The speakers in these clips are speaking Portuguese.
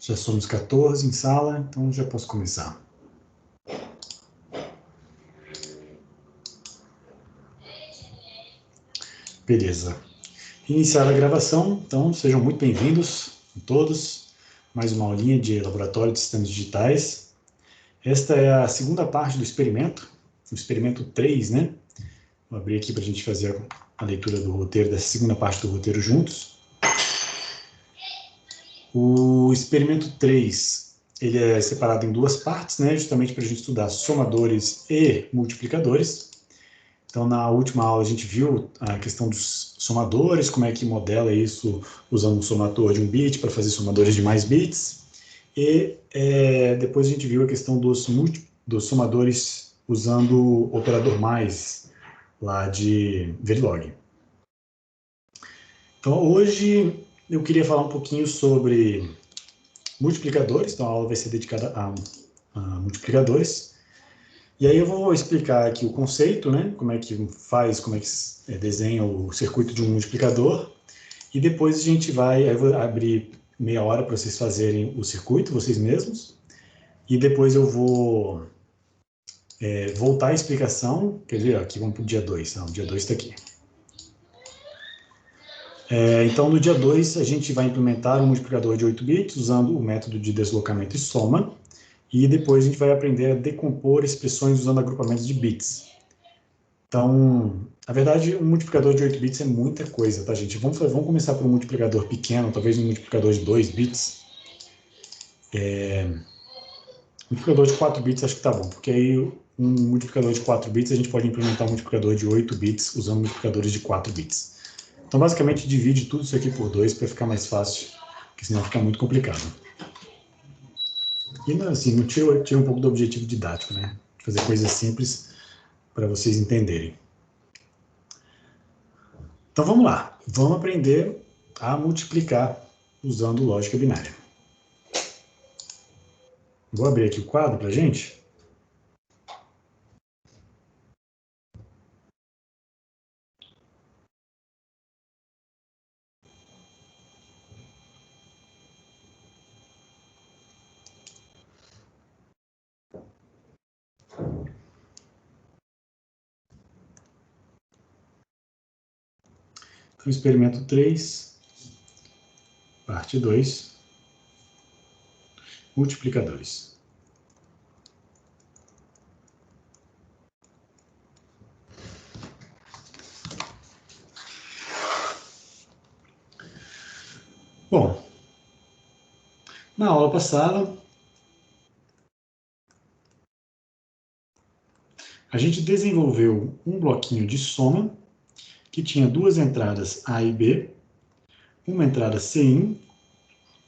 Já somos 14 em sala, então já posso começar. Beleza. Iniciar a gravação, então sejam muito bem-vindos todos. Mais uma aulinha de Laboratório de Sistemas Digitais. Esta é a segunda parte do experimento, o experimento 3, né? Vou abrir aqui para a gente fazer a leitura do roteiro, dessa segunda parte do roteiro juntos. O experimento 3, ele é separado em duas partes, né? Justamente para a gente estudar somadores e multiplicadores. Então, na última aula, a gente viu a questão dos somadores, como é que modela isso usando um somador de um bit para fazer somadores de mais bits. E depois a gente viu a questão dos somadores usando o operador mais, lá de Verilog. Então, hoje eu queria falar um pouquinho sobre multiplicadores, então a aula vai ser dedicada a multiplicadores. E aí eu vou explicar aqui o conceito, né, como é que faz, como é que desenha o circuito de um multiplicador, e depois a gente vai, eu vou abrir meia hora para vocês fazerem o circuito, vocês mesmos, e depois eu vou voltar à explicação, quer dizer, aqui vamos para o dia 2, não, o dia 2 está aqui. Então, no dia 2, a gente vai implementar um multiplicador de 8 bits usando o método de deslocamento e soma, e depois a gente vai aprender a decompor expressões usando agrupamentos de bits. Então, na verdade, um multiplicador de 8 bits é muita coisa, tá, gente? Vamos começar por um multiplicador pequeno, talvez um multiplicador de 2 bits. Multiplicador de 4 bits acho que tá bom, porque aí um multiplicador de 4 bits a gente pode implementar um multiplicador de 8 bits usando multiplicadores de 4 bits. Então, basicamente, divide tudo isso aqui por 2 para ficar mais fácil, porque senão fica muito complicado. E, assim, não tira um pouco do objetivo didático, né? Fazer coisas simples para vocês entenderem. Então, vamos lá. Vamos aprender a multiplicar usando lógica binária. Vou abrir aqui o quadro para a gente. Então, experimento 3, parte 2, multiplicadores. Bom, na aula passada, a gente desenvolveu um bloquinho de soma que tinha duas entradas A e B, uma entrada Cin,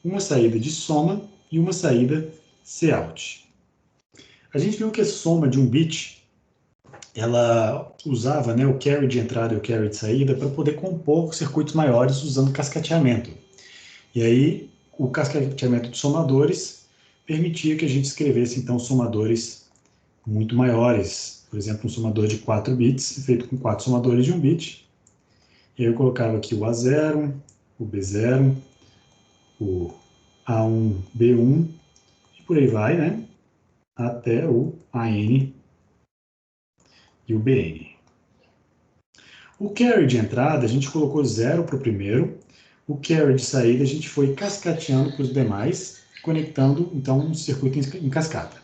uma saída de soma e uma saída Cout. A gente viu que a soma de um bit, ela usava, né, o carry de entrada e o carry de saída para poder compor circuitos maiores usando cascateamento. E aí, o cascateamento de somadores permitia que a gente escrevesse, então, somadores muito maiores. Por exemplo, um somador de 4 bits, feito com 4 somadores de 1 bit. E aí eu colocava aqui o A0, o B0, o A1, B1, e por aí vai, né? Até o AN e o BN. O carry de entrada, a gente colocou 0 para o primeiro. O carry de saída, a gente foi cascateando para os demais, conectando, então, um circuito em cascata.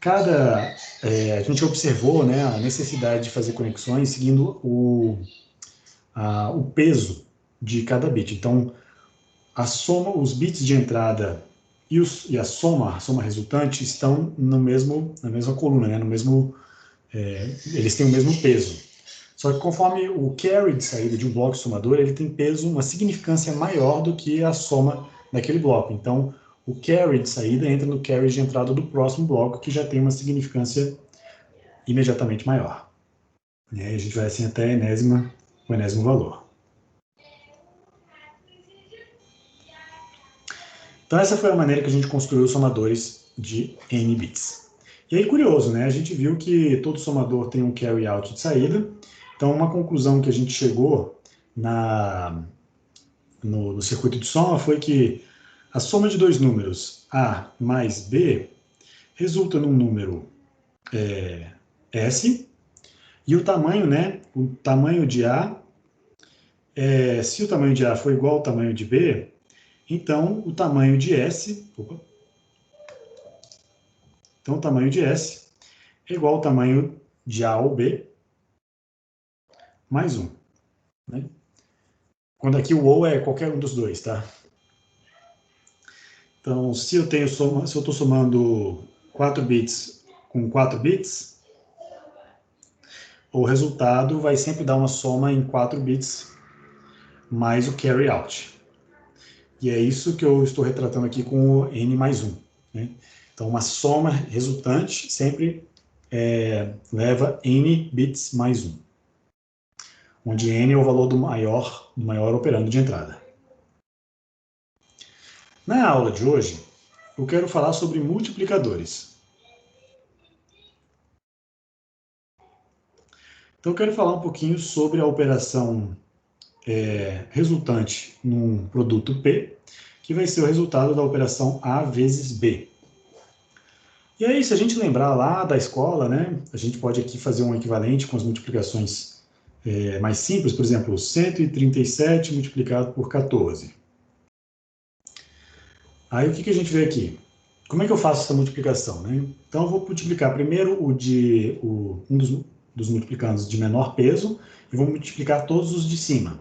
A gente observou, né, a necessidade de fazer conexões seguindo o peso de cada bit. Então, os bits de entrada e a soma resultante estão na mesma coluna, né, eles têm o mesmo peso. Só que conforme o carry de saída de um bloco somador, ele tem peso, uma significância maior do que a soma daquele bloco. Então, o carry de saída entra no carry de entrada do próximo bloco, que já tem uma significância imediatamente maior. E aí a gente vai assim até o enésimo valor. Então, essa foi a maneira que a gente construiu os somadores de n bits. E aí, curioso, né? A gente viu que todo somador tem um carry out de saída. Então, uma conclusão que a gente chegou no circuito de soma foi que a soma de dois números, A mais B, resulta num número S, e o tamanho, né, o tamanho de A, se o tamanho de A for igual ao tamanho de B, então o tamanho de S, então o tamanho de S é igual ao tamanho de A ou B mais 1. Né? Quando aqui o ou é qualquer um dos dois, tá? Então, se eu estou somando 4 bits com 4 bits, o resultado vai sempre dar uma soma em 4 bits mais o carry out. E é isso que eu estou retratando aqui com o n mais 1. Né? Então, uma soma resultante sempre leva n bits mais 1, onde n é o valor do maior operando de entrada. Na aula de hoje, eu quero falar sobre multiplicadores. Então, eu quero falar um pouquinho sobre a operação resultante num produto P, que vai ser o resultado da operação A vezes B. E aí, se a gente lembrar lá da escola, né, a gente pode aqui fazer um equivalente com as multiplicações mais simples, por exemplo, 137 multiplicado por 14. Aí, o que a gente vê aqui? Como é que eu faço essa multiplicação? Né? Então, eu vou multiplicar primeiro um dos multiplicandos de menor peso e vou multiplicar todos os de cima.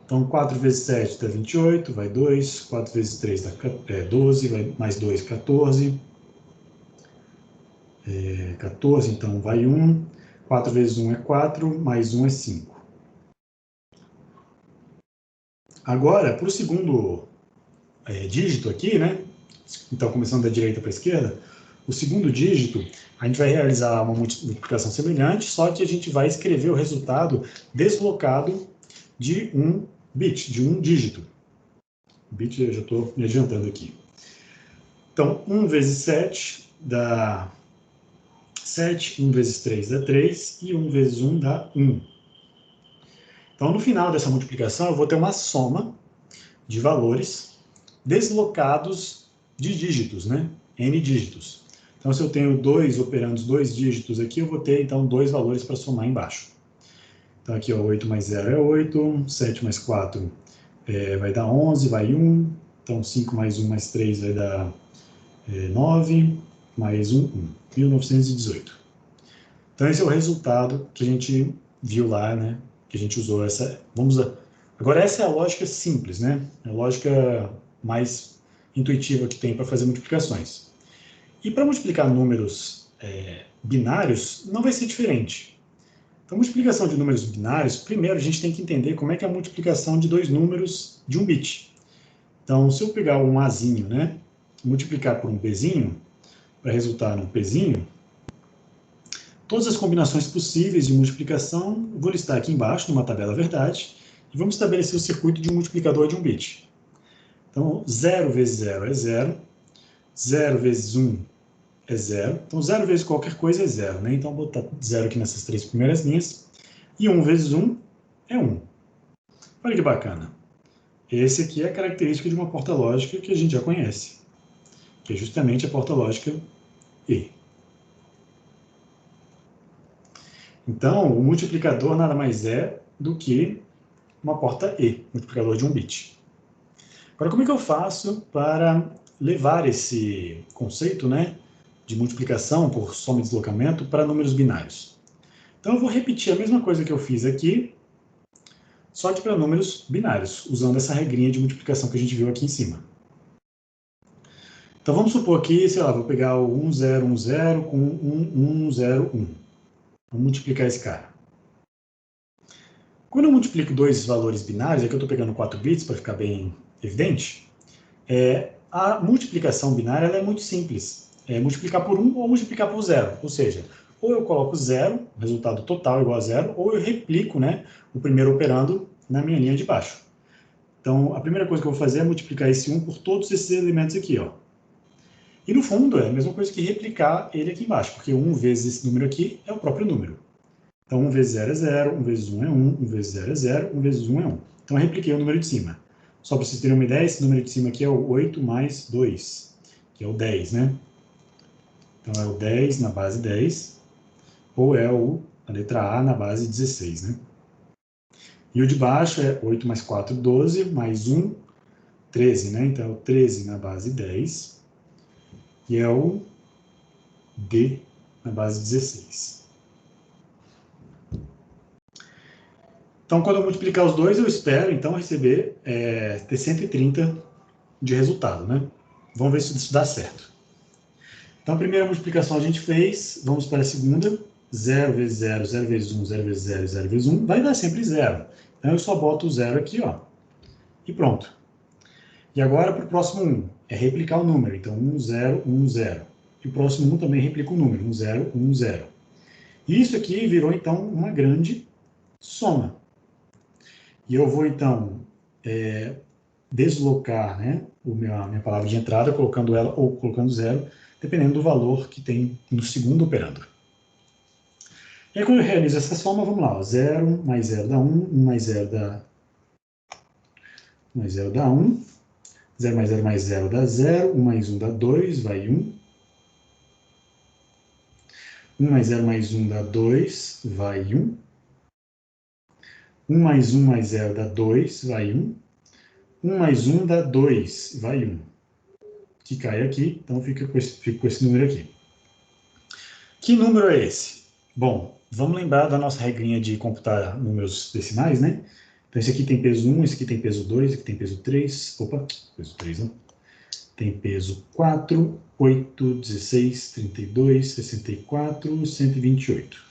Então, 4 vezes 7 dá 28, vai 2. 4 vezes 3 dá 12, vai mais 2, 14. 14, então vai 1. 4 vezes 1 é 4, mais 1 é 5. Agora, para o segundo dígito aqui, né? Então, começando da direita para a esquerda, o segundo dígito, a gente vai realizar uma multiplicação semelhante, só que a gente vai escrever o resultado deslocado de um bit, de um dígito. Bit, eu já estou me adiantando aqui. Então, 1 vezes 7 dá 7, 1 vezes 3 dá 3, e 1 vezes 1 dá 1. Então, no final dessa multiplicação, eu vou ter uma soma de valores deslocados de dígitos, né? N dígitos. Então, se eu tenho dois operandos, 2 dígitos aqui, eu vou ter, então, 2 valores para somar embaixo. Então, aqui, ó, 8 mais 0 é 8, 7 mais 4 vai dar 11, vai 1. Então, 5 mais 1 mais 3 vai dar 9, mais 1, 1918. Então, esse é o resultado que a gente viu lá, né? Que a gente usou essa... Agora, essa é a lógica simples, né? A lógica mais intuitiva que tem para fazer multiplicações. E para multiplicar números binários, não vai ser diferente. Então, multiplicação de números binários, primeiro a gente tem que entender como é que é a multiplicação de dois números de um bit. Então, se eu pegar um Azinho, né? Multiplicar por um Bzinho, para resultar num Pzinho, todas as combinações possíveis de multiplicação, eu vou listar aqui embaixo, numa tabela verdade, e vamos estabelecer o circuito de um multiplicador de um bit. Então, 0 vezes 0 é 0, 0 vezes 1 é 0, então 0 vezes qualquer coisa é 0, né? Então, vou botar 0 aqui nessas três primeiras linhas, e 1 vezes 1 é 1. Olha que bacana. Esse aqui é a característica de uma porta lógica que a gente já conhece, que é justamente a porta lógica E. Então, o multiplicador nada mais é do que uma porta E, multiplicador de um bit. Agora, como é que eu faço para levar esse conceito, né, de multiplicação por soma e deslocamento para números binários? Então, eu vou repetir a mesma coisa que eu fiz aqui, só que para números binários, usando essa regrinha de multiplicação que a gente viu aqui em cima. Então, vamos supor que, sei lá, vou pegar o 1010 com 1101. Vamos multiplicar esse cara. Quando eu multiplico dois valores binários, aqui eu estou pegando 4 bits para ficar bem evidente, a multiplicação binária ela é muito simples. É multiplicar por 1 ou multiplicar por 0. Ou seja, ou eu coloco 0, resultado total igual a 0, ou eu replico, né, o primeiro operando na minha linha de baixo. Então, a primeira coisa que eu vou fazer é multiplicar esse 1 por todos esses elementos aqui, ó. E no fundo é a mesma coisa que replicar ele aqui embaixo, porque 1 vezes esse número aqui é o próprio número. Então, 1 vezes 0 é 0, 1 vezes 1 é 1, 1 vezes 0 é 0, 1 vezes 1 é 1. Então, eu repliquei o número de cima. Só para vocês terem uma ideia, esse número de cima aqui é o 8 mais 2, que é o 10, né? Então, é o 10 na base 10, ou é a letra A na base 16, né? E o de baixo é 8 mais 4, 12, mais 1, 13, né? Então, é o 13 na base 10, e é o D na base 16. Então, quando eu multiplicar os dois, eu espero, então, receber ter 130 de resultado, né? Vamos ver se isso dá certo. Então, a primeira multiplicação a gente fez, vamos para a segunda. 0 vezes 0, 0 vezes 1, 0 vezes 0, 0 vezes 1, vai dar sempre 0. Então, eu só boto o 0 aqui, ó, e pronto. E agora, para o próximo 1, é replicar o número. Então, 1, 0, 1, 0. E o próximo 1 também replica o número, 1, 0, 1, 0. E isso aqui virou, então, uma grande soma. E eu vou, então, deslocar, né, a minha palavra de entrada, colocando ela ou colocando 0, dependendo do valor que tem no segundo operando. E aí, quando eu realizo essa soma, vamos lá, ó, 0 mais 0 dá 1, 1 mais 0 dá 1, 0 mais 0 mais 0 dá 0, 1 mais 1 dá 2, vai 1. 1 mais 0 mais 1 dá 2, vai 1. 1 mais 1 mais 0 dá 2, vai 1. 1 mais 1 dá 2, vai 1. Que cai aqui, então fica com esse número aqui. Que número é esse? Bom, vamos lembrar da nossa regrinha de computar números decimais, né? Então, esse aqui tem peso 1, esse aqui tem peso 2, esse aqui tem peso 3. Opa, peso 3, não. Tem peso 4, 8, 16, 32, 64, 128.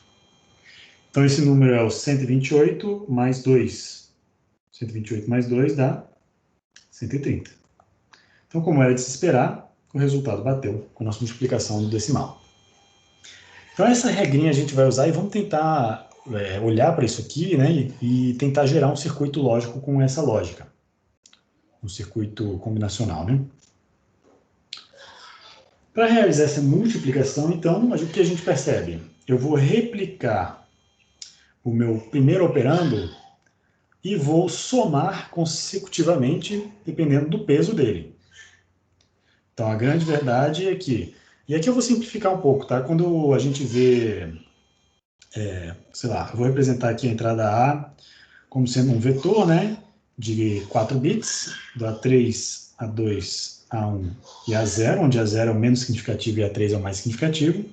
Então, esse número é o 128 mais 2. 128 mais 2 dá 130. Então, como era de se esperar, o resultado bateu com a nossa multiplicação do decimal. Então, essa regrinha a gente vai usar e vamos tentar olhar para isso aqui, né, e tentar gerar um circuito lógico com essa lógica. Um circuito combinacional, né? Para realizar essa multiplicação, então, o que a gente percebe? Eu vou replicar o meu primeiro operando e vou somar consecutivamente, dependendo do peso dele. Então, a grande verdade é que... E aqui eu vou simplificar um pouco, tá? Quando a gente vê... sei lá, eu vou representar aqui a entrada A como sendo um vetor, né? De 4 bits, do A3, A2, A1 e A0, onde A0 é o menos significativo e A3 é o mais significativo.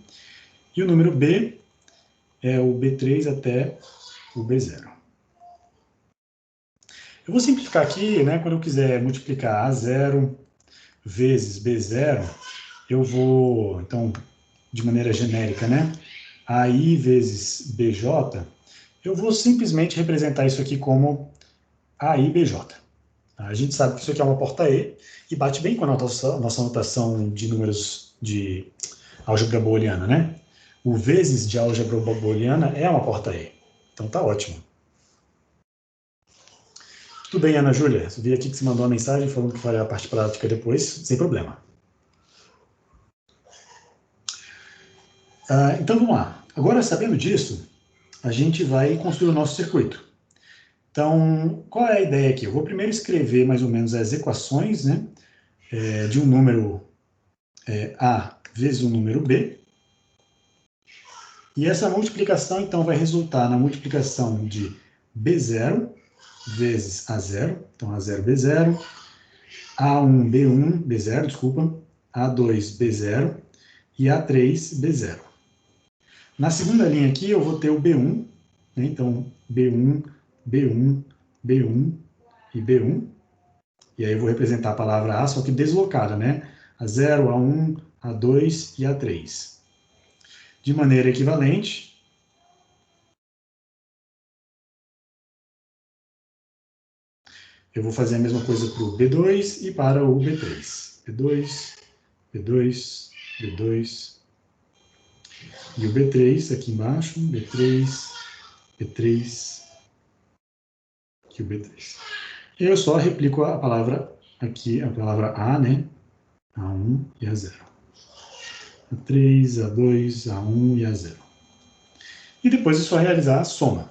E o número B é o B3 até o B0. Eu vou simplificar aqui, né? Quando eu quiser multiplicar A0 vezes B0, eu vou, então, de maneira genérica, né? AI vezes BJ, eu vou simplesmente representar isso aqui como AIBJ. A gente sabe que isso aqui é uma porta E e bate bem com a nossa notação de números de álgebra booleana, né? O vezes de álgebra booleana é uma porta E. Então tá ótimo. Tudo bem, Ana Júlia? Eu vi aqui que você mandou uma mensagem falando que faria a parte prática depois, sem problema. Então vamos lá. Agora, sabendo disso, a gente vai construir o nosso circuito. Então, qual é a ideia aqui? Eu vou primeiro escrever mais ou menos as equações, né, de um número A vezes um número B. E essa multiplicação, então, vai resultar na multiplicação de B0 vezes A0, então A0, B0, A1, B1, B0, desculpa, A2, B0 e A3, B0. Na segunda linha aqui, eu vou ter o B1, né, então B1, B1, B1 e B1. E aí eu vou representar a palavra A, só que deslocada, né? A0, A1, A2 e A3. De maneira equivalente, eu vou fazer a mesma coisa para o B2 e para o B3. B2, B2, B2 e o B3 aqui embaixo, B3, B3 e o B3. Eu só replico a palavra aqui, a palavra A, né? A1 e A0. A3, A2, A1 e A0. E depois é só realizar a soma.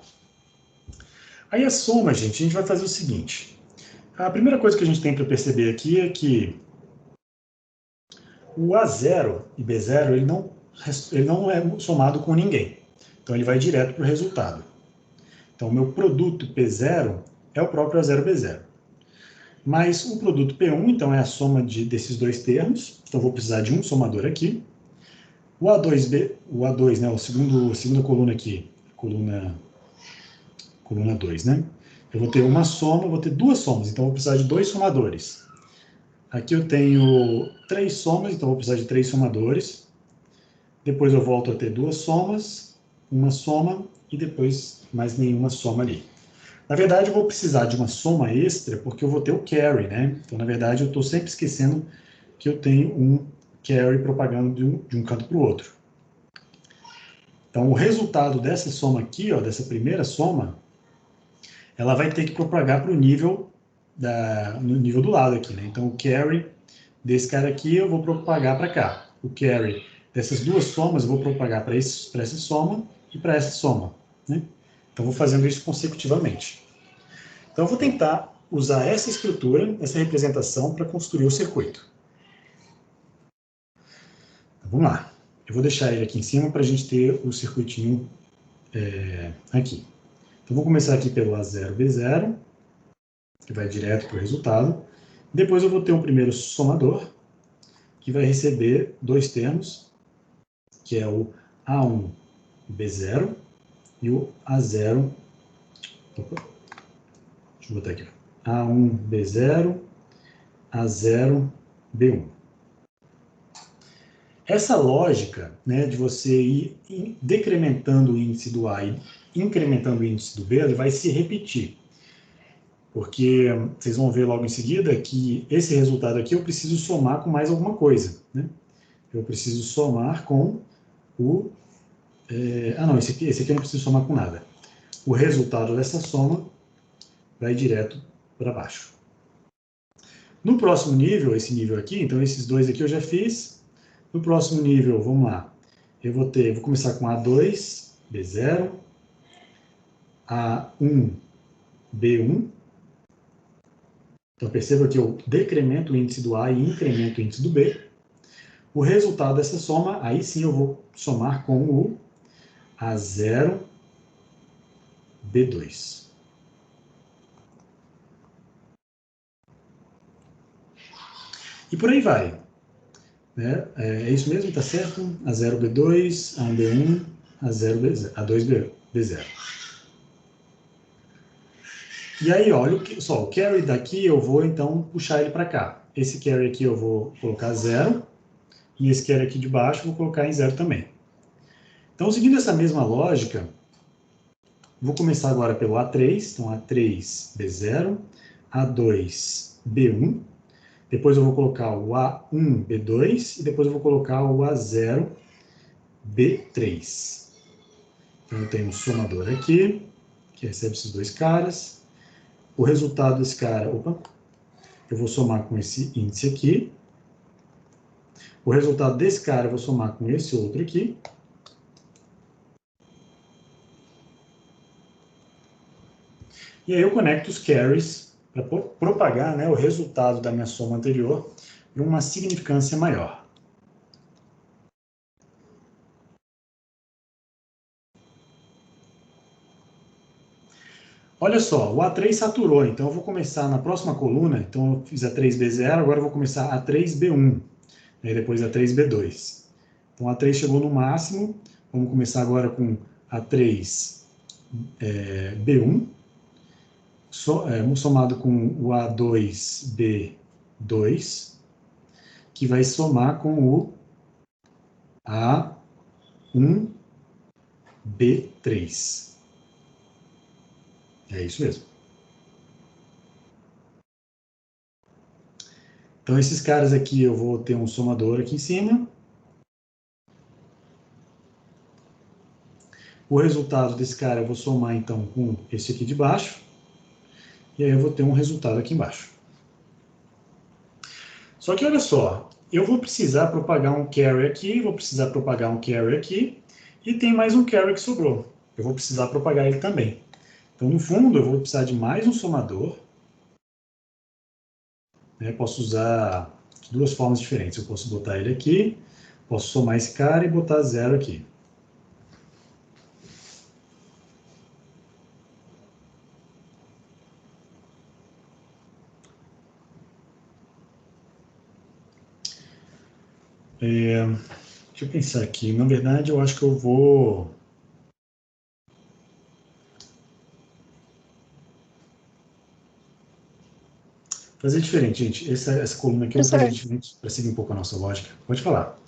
Aí a soma, gente, a gente vai fazer o seguinte. A primeira coisa que a gente tem para perceber aqui é que o A0 e B0 ele não é somado com ninguém. Então ele vai direto para o resultado. Então o meu produto P0 é o próprio A0 B0. Mas o produto P1, então, é a soma desses dois termos. Então, eu vou precisar de um somador aqui. O A2, né, a segunda coluna aqui, coluna 2, né? Eu vou ter uma soma, vou ter duas somas, então eu vou precisar de dois somadores. Aqui eu tenho 3 somas, então eu vou precisar de 3 somadores. Depois eu volto a ter duas somas, uma soma e depois mais nenhuma soma ali. Na verdade, eu vou precisar de uma soma extra, porque eu vou ter o carry, né? Então, na verdade, eu estou sempre esquecendo que eu tenho um carry propagando de um canto para o outro. Então, o resultado dessa soma aqui, ó, dessa primeira soma, ela vai ter que propagar para o nível, no nível do lado aqui, né? Então, o carry desse cara aqui eu vou propagar para cá. O carry dessas duas somas eu vou propagar para essa soma e para essa soma, né? Então, vou fazendo isso consecutivamente. Então, eu vou tentar usar essa estrutura, essa representação, para construir o circuito. Então, vamos lá. Eu vou deixar ele aqui em cima para a gente ter o circuitinho aqui. Então, vou começar aqui pelo A0, B0, que vai direto para o resultado. Depois eu vou ter um primeiro somador, que vai receber dois termos, que é o A1, B0 e o A0... Opa, deixa eu botar aqui. A1, B0, A0, B1. Essa lógica, né, de você ir decrementando o índice do A e incrementando o índice do B, ele vai se repetir. Porque vocês vão ver logo em seguida que esse resultado aqui eu preciso somar com mais alguma coisa, né? Eu preciso somar com o... não, esse aqui eu não preciso somar com nada. O resultado dessa soma vai direto para baixo. No próximo nível, esse nível aqui, então esses dois aqui eu já fiz. No próximo nível, vamos lá, eu vou começar com A2, B0, A1, B1. Então perceba que eu decremento o índice do A e incremento o índice do B. O resultado dessa soma, aí sim eu vou somar com o A0, B2. E por aí vai. Né? É isso mesmo, tá certo? A0, B2, A1, B1, A0, B0, A2, B0. E aí, olha, só, o carry daqui eu vou, então, puxar ele para cá. Esse carry aqui eu vou colocar 0, e esse carry aqui de baixo eu vou colocar em 0 também. Então, seguindo essa mesma lógica, vou começar agora pelo A3, então A3, B0, A2, B1, depois eu vou colocar o A1, B2, e depois eu vou colocar o A0, B3. Então, eu tenho um somador aqui, que recebe esses dois caras. O resultado desse cara, eu vou somar com esse índice aqui. O resultado desse cara eu vou somar com esse outro aqui. E aí eu conecto os carries para propagar, né, o resultado da minha soma anterior para uma significância maior. Olha só, o A3 saturou, então eu vou começar na próxima coluna, então eu fiz A3B0, agora eu vou começar A3B1, e depois A3B2. Então A3 chegou no máximo, vamos começar agora com A3B1, somado com o A2B2, que vai somar com o A1B3. É isso mesmo. Então, esses caras aqui, eu vou ter um somador aqui em cima. O resultado desse cara eu vou somar, então, com esse aqui de baixo. E aí eu vou ter um resultado aqui embaixo. Só que, olha só, eu vou precisar propagar um carry aqui, vou precisar propagar um carry aqui, e tem mais um carry que sobrou. Eu vou precisar propagar ele também. Então, no fundo, eu vou precisar de mais um somador, né? Posso usar de duas formas diferentes. Eu posso botar ele aqui, posso somar esse cara e botar 0 aqui. Deixa eu pensar aqui. Na verdade, eu acho que eu vou fazer diferente, gente. Essa coluna aqui eu vou fazer Professor, diferente para seguir um pouco a nossa lógica. Pode falar.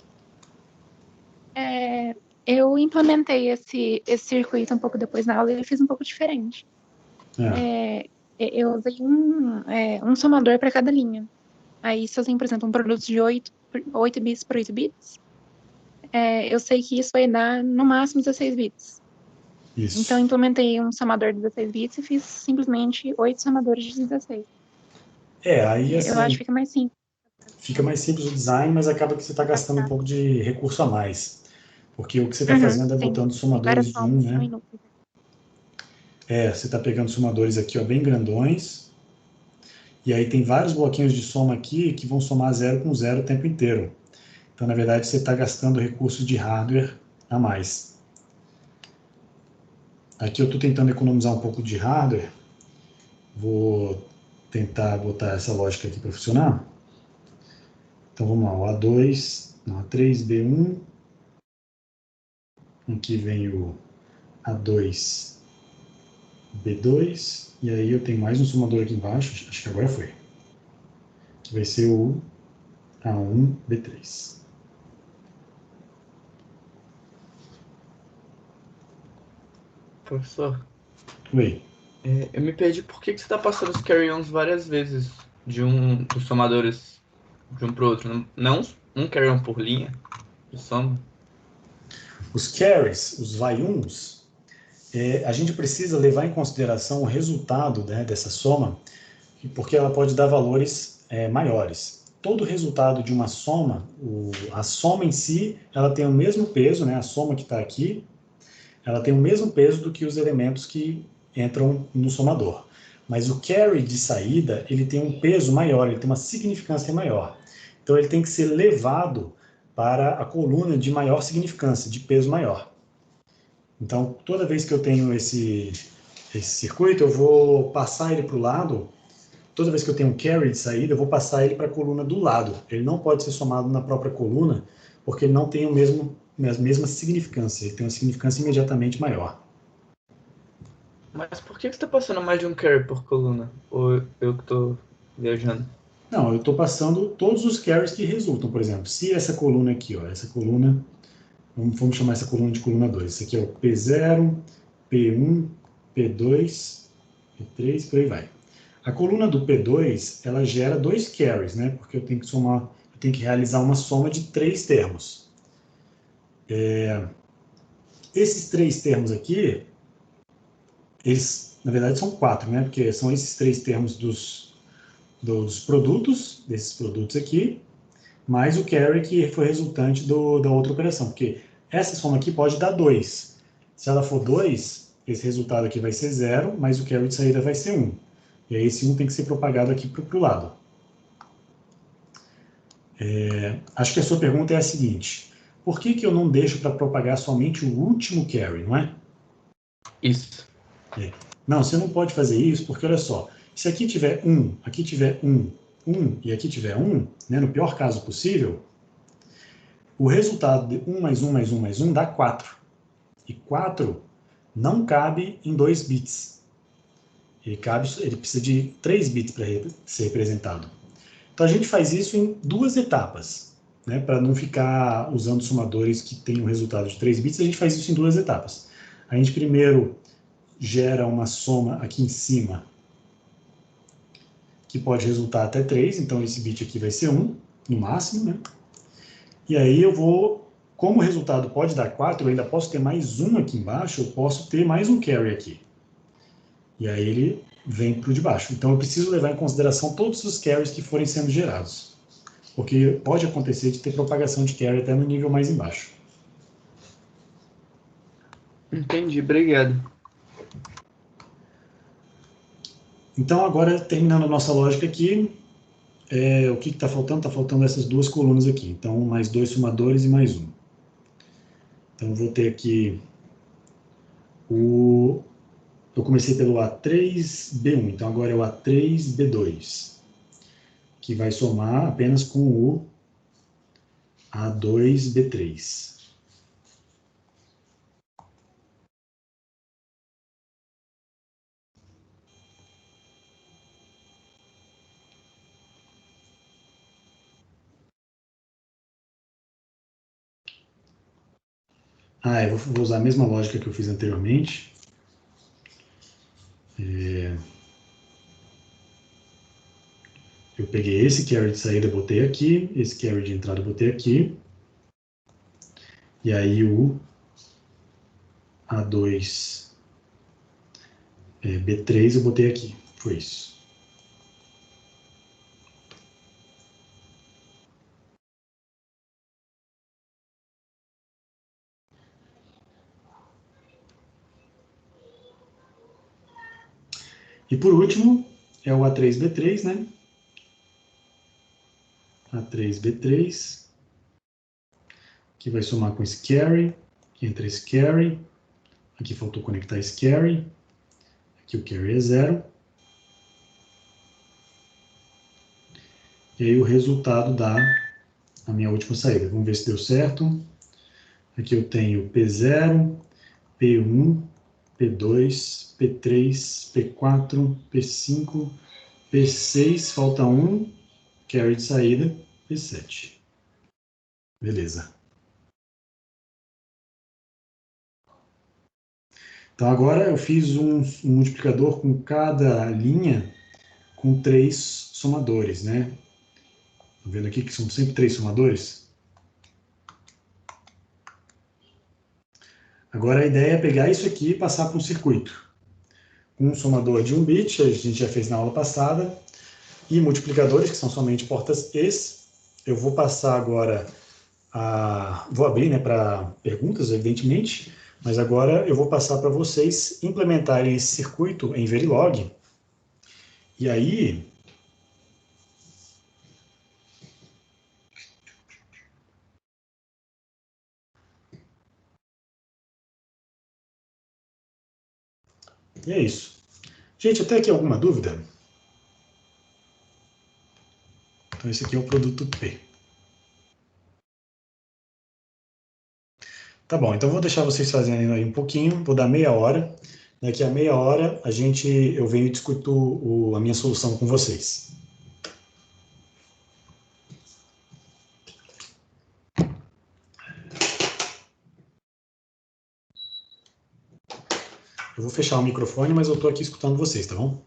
eu implementei esse circuito um pouco depois na aula e eu fiz um pouco diferente. Eu usei um somador para cada linha. Aí, se eu tenho, por exemplo, um produto de 8 bits por 8 bits, eu sei que isso vai dar, no máximo, 16 bits. Então, eu Isso. implementei um somador de 16 bits e fiz simplesmente 8 somadores de 16. Aí Eu acho assim, que fica mais simples. fica mais simples o design, mas acaba que você está gastando um pouco de recurso a mais. Porque o que você está Uhum, fazendo é sim. botando Tem várias somadores de um, somas que são né? inúteis. Você está pegando somadores aqui, ó, bem grandões. E aí tem vários bloquinhos de soma aqui que vão somar 0 com 0 o tempo inteiro. Então, na verdade, você está gastando recursos de hardware a mais. Aqui eu estou tentando economizar um pouco de hardware. Vou tentar botar essa lógica aqui para funcionar. Então vamos lá, o A2, não, A3B1. Aqui vem o A2B2. E aí eu tenho mais um somador aqui embaixo, acho que agora foi. Que vai ser o A1B3. Professor, Oi. eu me perdi por que você está passando os carry-ons várias vezes dos somadores de um para o outro? Não um carry-on por linha de soma? Os carries, os vai-uns, a gente precisa levar em consideração o resultado, né, dessa soma, porque ela pode dar valores maiores. Todo resultado de uma soma, a soma em si, ela tem o mesmo peso, né, a soma que está aqui, ela tem o mesmo peso do que os elementos que entram no somador. Mas o carry de saída, ele tem um peso maior, ele tem uma significância maior. Então ele tem que ser levado para a coluna de maior significância, de peso maior. Então, toda vez que eu tenho esse circuito, eu vou passar ele para o lado. Toda vez que eu tenho um carry de saída, eu vou passar ele para a coluna do lado. Ele não pode ser somado na própria coluna, porque ele não tem a mesma significância. Ele tem uma significância imediatamente maior. Mas por que você está passando mais de um carry por coluna? Ou eu que estou viajando? Não, eu estou passando todos os carries que resultam. Por exemplo, se essa coluna aqui, ó, essa coluna, vamos chamar essa coluna de coluna 2. Esse aqui é o P0, P1, P2, P3, por aí vai. A coluna do P2, ela gera dois carries, né? Porque eu tenho que somar, eu tenho que realizar uma soma de 3 termos. Esses 3 termos aqui, eles, na verdade, são 4, né? Porque são esses 3 termos dos produtos, desses produtos aqui, mais o carry que foi resultante da outra operação. Porque essa soma aqui pode dar 2. Se ela for 2, esse resultado aqui vai ser 0, mas o carry de saída vai ser 1. E aí esse 1 tem que ser propagado aqui para o lado. Acho que a sua pergunta é a seguinte: por que eu não deixo para propagar somente o último carry, não é? Isso. Não, você não pode fazer isso, porque olha só, se aqui tiver 1, aqui tiver 1, 1 e aqui tiver 1, né, no pior caso possível, o resultado de 1 mais 1 mais 1 mais 1 dá 4. E 4 não cabe em 2 bits. Ele precisa de 3 bits para ser representado. Então a gente faz isso em duas etapas. Né? Para não ficar usando somadores que têm um resultado de 3 bits, a gente faz isso em duas etapas. A gente primeiro gera uma soma aqui em cima, que pode resultar até 3, então esse bit aqui vai ser 1, no máximo, né? E aí eu vou, como o resultado pode dar 4, eu ainda posso ter mais um aqui embaixo, eu posso ter mais um carry aqui. E aí ele vem para o de baixo. Então eu preciso levar em consideração todos os carries que forem sendo gerados. Porque pode acontecer de ter propagação de carry até no nível mais embaixo. Entendi, obrigado. Então agora, terminando a nossa lógica aqui, o que está faltando? Está faltando essas duas colunas aqui. Então, mais 2 somadores e mais 1. Então, eu vou ter aqui eu comecei pelo A3B1, então agora é o A3B2, que vai somar apenas com o A2B3. Eu vou usar a mesma lógica que eu fiz anteriormente. Eu peguei esse carry de saída, botei aqui, esse carry de entrada, botei aqui. E aí o A2B3 eu botei aqui. Foi isso. E por último, é o A3B3, né? A3B3, que vai somar com esse carry, que entra esse carry, aqui faltou conectar esse carry, aqui o carry é 0. E aí o resultado dá a minha última saída. Vamos ver se deu certo. Aqui eu tenho P0, P1, P2, P3, P4, P5, P6, falta 1, carry de saída, P7. Beleza. Então agora eu fiz um multiplicador com cada linha com 3 somadores, né? Tá vendo aqui que são sempre 3 somadores? Agora a ideia é pegar isso aqui e passar para um circuito. Um somador de 1 bit, a gente já fez na aula passada, e multiplicadores, que são somente portas ES. Eu vou passar agora vou abrir, né, para perguntas, evidentemente, mas agora eu vou passar para vocês implementarem esse circuito em Verilog. E aí, é isso. Gente, até aqui alguma dúvida? Então esse aqui é o produto P. Tá bom, então vou deixar vocês fazendo aí um pouquinho, vou dar meia hora. Daqui a meia hora eu venho e discuto a minha solução com vocês. Eu vou fechar o microfone, mas eu estou aqui escutando vocês, tá bom?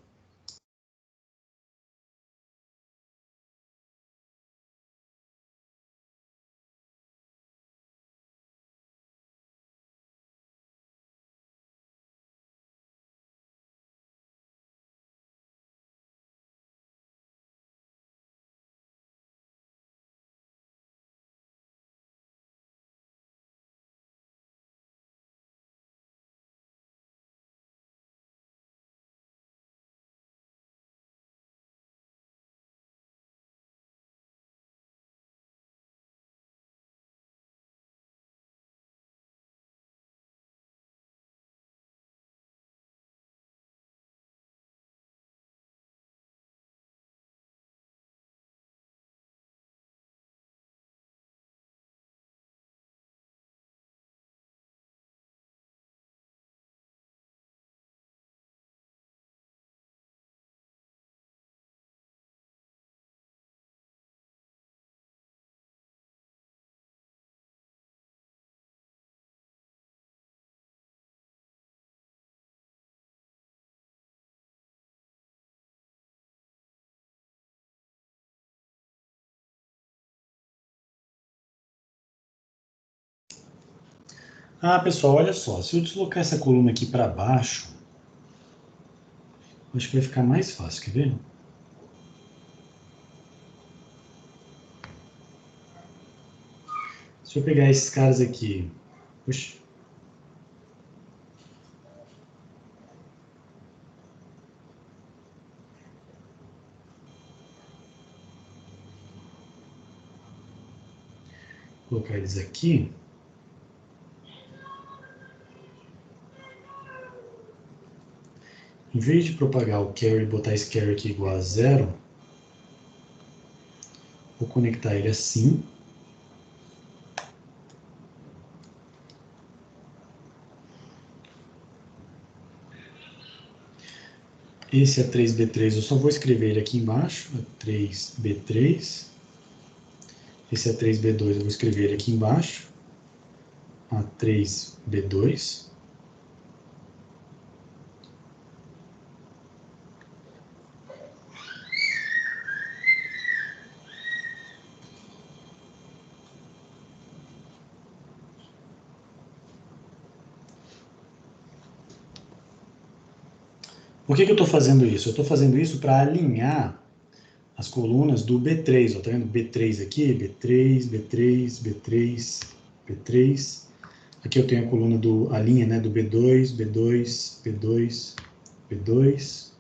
Pessoal, olha só, se eu deslocar essa coluna aqui para baixo, acho que vai ficar mais fácil, quer ver? Se eu pegar esses caras aqui, puxa, colocar eles aqui. Em vez de propagar o carry e botar esse carry aqui igual a 0, vou conectar ele assim. Esse A3B3, eu só vou escrever ele aqui embaixo, A3B3. Esse A3B2 eu vou escrever ele aqui embaixo, A3B2. Por que eu estou fazendo isso? Eu estou fazendo isso para alinhar as colunas do B3, ó, tá vendo? B3 aqui, B3, B3, B3, B3. Aqui eu tenho a coluna a linha, né, do B2, B2, B2, B2.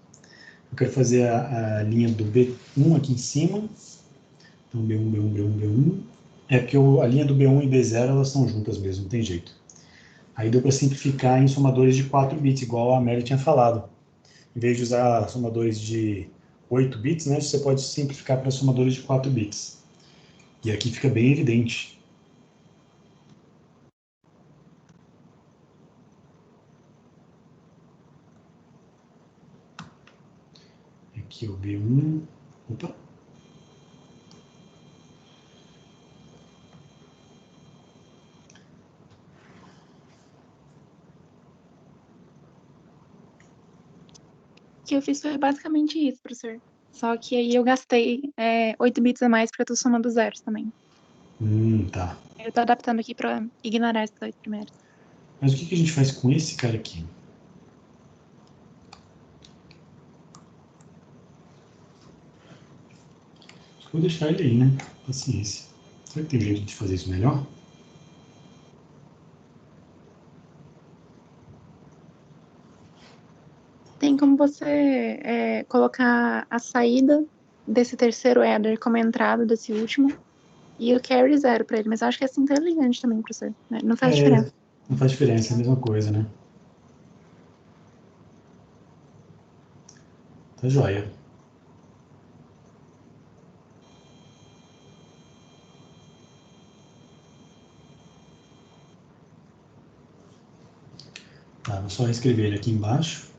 Eu quero fazer a linha do B1 aqui em cima. Então, B1, B1, B1, B1. É porque a linha do B1 e B0, elas estão juntas mesmo, não tem jeito. Aí deu para simplificar em somadores de 4 bits, igual a Mary tinha falado. Em vez de usar somadores de 8 bits, né, você pode simplificar para somadores de 4 bits. E aqui fica bem evidente. Aqui é o B1. Opa! O que eu fiz foi basicamente isso, professor. Só que aí eu gastei 8 bits a mais porque eu tô somando zeros também. Tá. Eu tô adaptando aqui pra ignorar esses 8 primeiros. Mas o que a gente faz com esse cara aqui? Acho que vou deixar ele aí, né? Paciência. Será que tem jeito de fazer isso melhor? Tem como você colocar a saída desse terceiro header como entrada desse último e o carry 0 pra ele. Mas eu acho que é assim inteligente também, professor. Né? Não faz diferença. Não faz diferença, é a mesma coisa, né? Tá joia. Tá, vou só escrever ele aqui embaixo.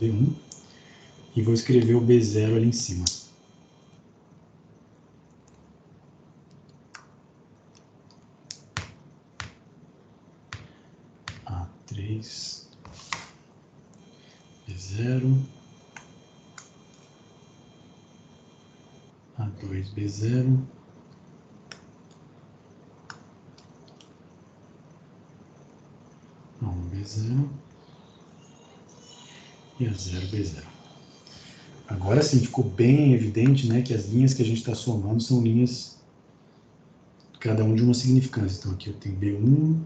B1. E vou escrever o B0 ali em cima. A3, B0, A2, B0, A1, B0 e A0, B0. Agora sim, ficou bem evidente, né, que as linhas que a gente está somando são linhas, cada um de uma significância. Então aqui eu tenho B1,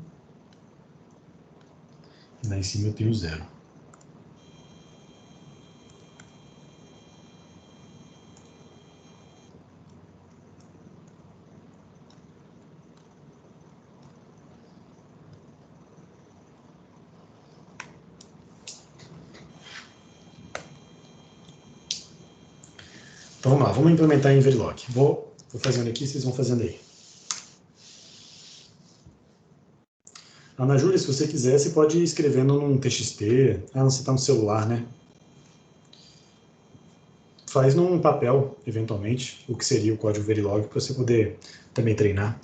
e lá em cima eu tenho 0. Então vamos lá, vamos implementar em Verilog. Vou fazendo aqui, vocês vão fazendo aí. Ana Júlia, se você quiser, você pode ir escrevendo num TXT. Ah, você está no celular, né? Faz num papel, eventualmente, o que seria o código Verilog, para você poder também treinar.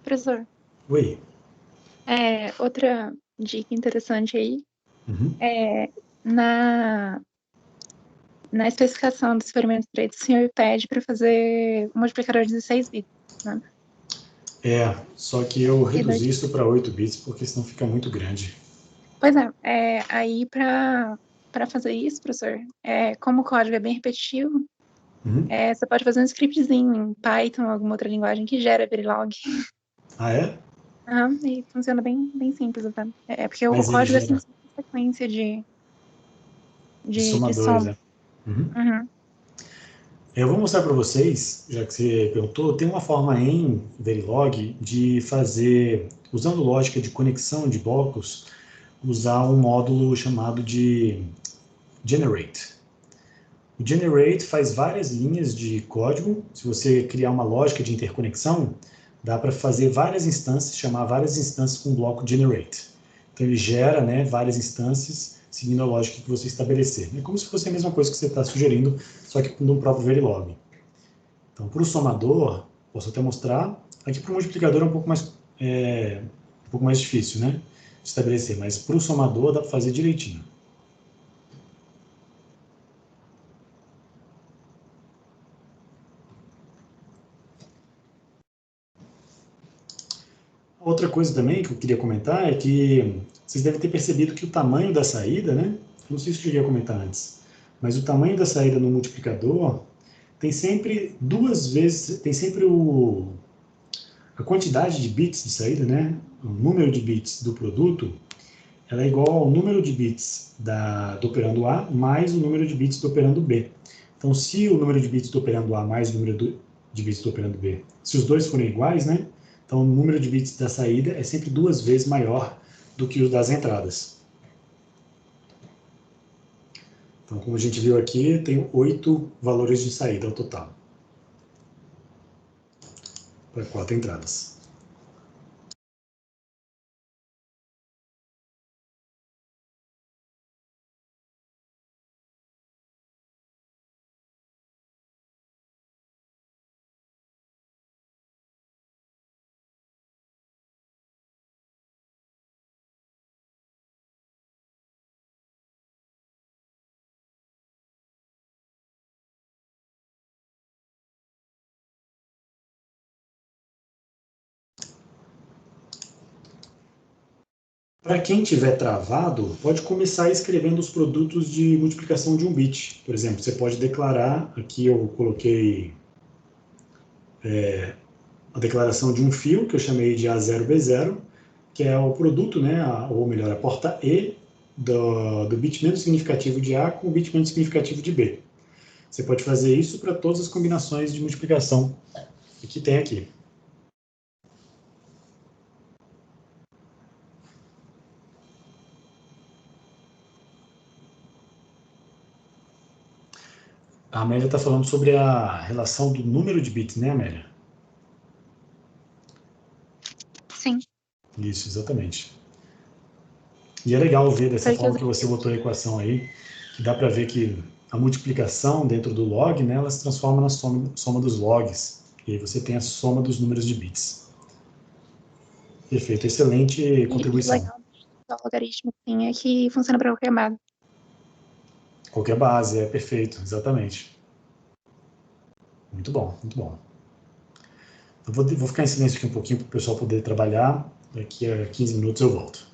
Professor, Oi. outra dica interessante aí Uhum. é na especificação do experimento 3, o senhor pede para fazer um multiplicador de 16 bits, né? Só que eu E daí- reduzi isso para 8 bits, porque senão fica muito grande. Pois aí para fazer isso, professor, como o código é bem repetitivo, Uhum. você pode fazer um scriptzinho em Python, alguma outra linguagem que gera Verilog. Ah, é? E funciona bem simples, tá? Porque o Mas ele código é gera simplesmente uma sequência de de somadores, soma. né? Uhum. Uhum. Eu vou mostrar para vocês, já que você perguntou, tem uma forma em Verilog de fazer, usando lógica de conexão de blocos, usar um módulo chamado de generate. O generate faz várias linhas de código. Se você criar uma lógica de interconexão, dá para fazer várias instâncias, chamar várias instâncias com o bloco generate. Então ele gera, né, várias instâncias seguindo a lógica que você estabelecer. É como se fosse a mesma coisa que você está sugerindo, só que no próprio Verilog. Então, para o somador, posso até mostrar. Aqui para o multiplicador um pouco mais difícil, né, de estabelecer, mas para o somador dá para fazer direitinho. Outra coisa também que eu queria comentar é que vocês devem ter percebido que o tamanho da saída, né? Não sei se eu cheguei a comentar antes, mas o tamanho da saída no multiplicador tem sempre duas vezes, tem sempre a quantidade de bits de saída, né? O número de bits do produto, ela é igual ao número de bits do operando A mais o número de bits do operando B. Então, se o número de bits do operando A mais o número de bits do operando B, se os dois forem iguais, né? Então, o número de bits da saída é sempre duas vezes maior do que o das entradas. Então, como a gente viu aqui, tem 8 valores de saída ao total, para 4 entradas. Para quem tiver travado, pode começar escrevendo os produtos de multiplicação de um bit. Por exemplo, você pode declarar, aqui eu coloquei a declaração de um fio, que eu chamei de A0B0, que é o produto, né, ou melhor, a porta E do bit menos significativo de A com o bit menos significativo de B. Você pode fazer isso para todas as combinações de multiplicação que tem aqui. A Amélia está falando sobre a relação do número de bits, né, Amélia? Sim. Isso, exatamente. E é legal ver dessa Foi que forma que você botou a equação aí, que dá para ver que a multiplicação dentro do log, né, ela se transforma na soma dos logs. E aí você tem a soma dos números de bits. Perfeito, excelente e o contribuição. legal do logaritmo é que funciona para qualquer base. Qualquer base, é perfeito, exatamente. Muito bom, muito bom. Eu vou ficar em silêncio aqui um pouquinho para o pessoal poder trabalhar. Daqui a 15 minutos eu volto.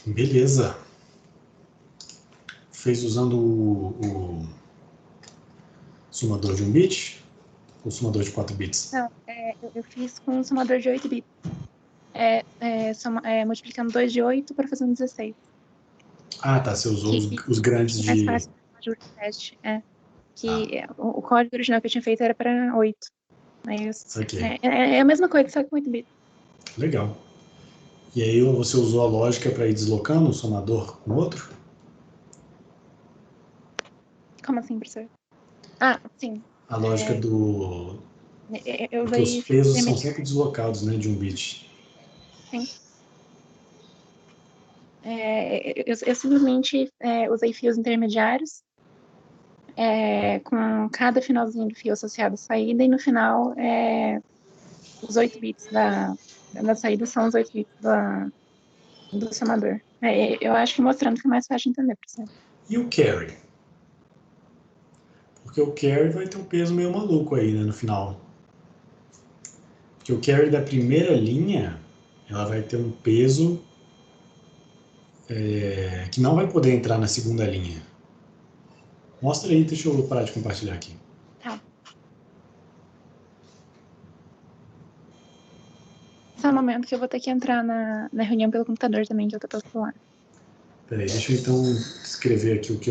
Beleza. Fez usando o somador de 1 bit? Ou somador de 4 bits? Não, eu fiz com um somador de 8 bits. Multiplicando 2 de 8 para fazer um 16. Ah, tá. Você usou os grandes É mais de... fácil de teste. O código original que eu tinha feito era para 8. Ok. É a mesma coisa, só que com 8 bits. Legal. E aí você usou a lógica para ir deslocando um somador com outro? Como assim, professor? Ah, sim. A lógica do... Eu Porque os usei pesos são sempre deslocados, né, de um bit. Sim. Eu simplesmente usei fios intermediários, com cada finalzinho do fio associado à saída, e no final, os 8 bits da saída são os 8 bits do somador. Eu acho que mostrando fica mais fácil de entender, professor. E o carry? Porque o carry vai ter um peso meio maluco aí, né, no final. Porque o carry da primeira linha, ela vai ter um peso que não vai poder entrar na segunda linha. Mostra aí, deixa eu parar de compartilhar aqui. Tá. Esse é o momento que eu vou ter que entrar na reunião pelo computador também, que eu tô pelo celular. Peraí, deixa eu então escrever aqui o que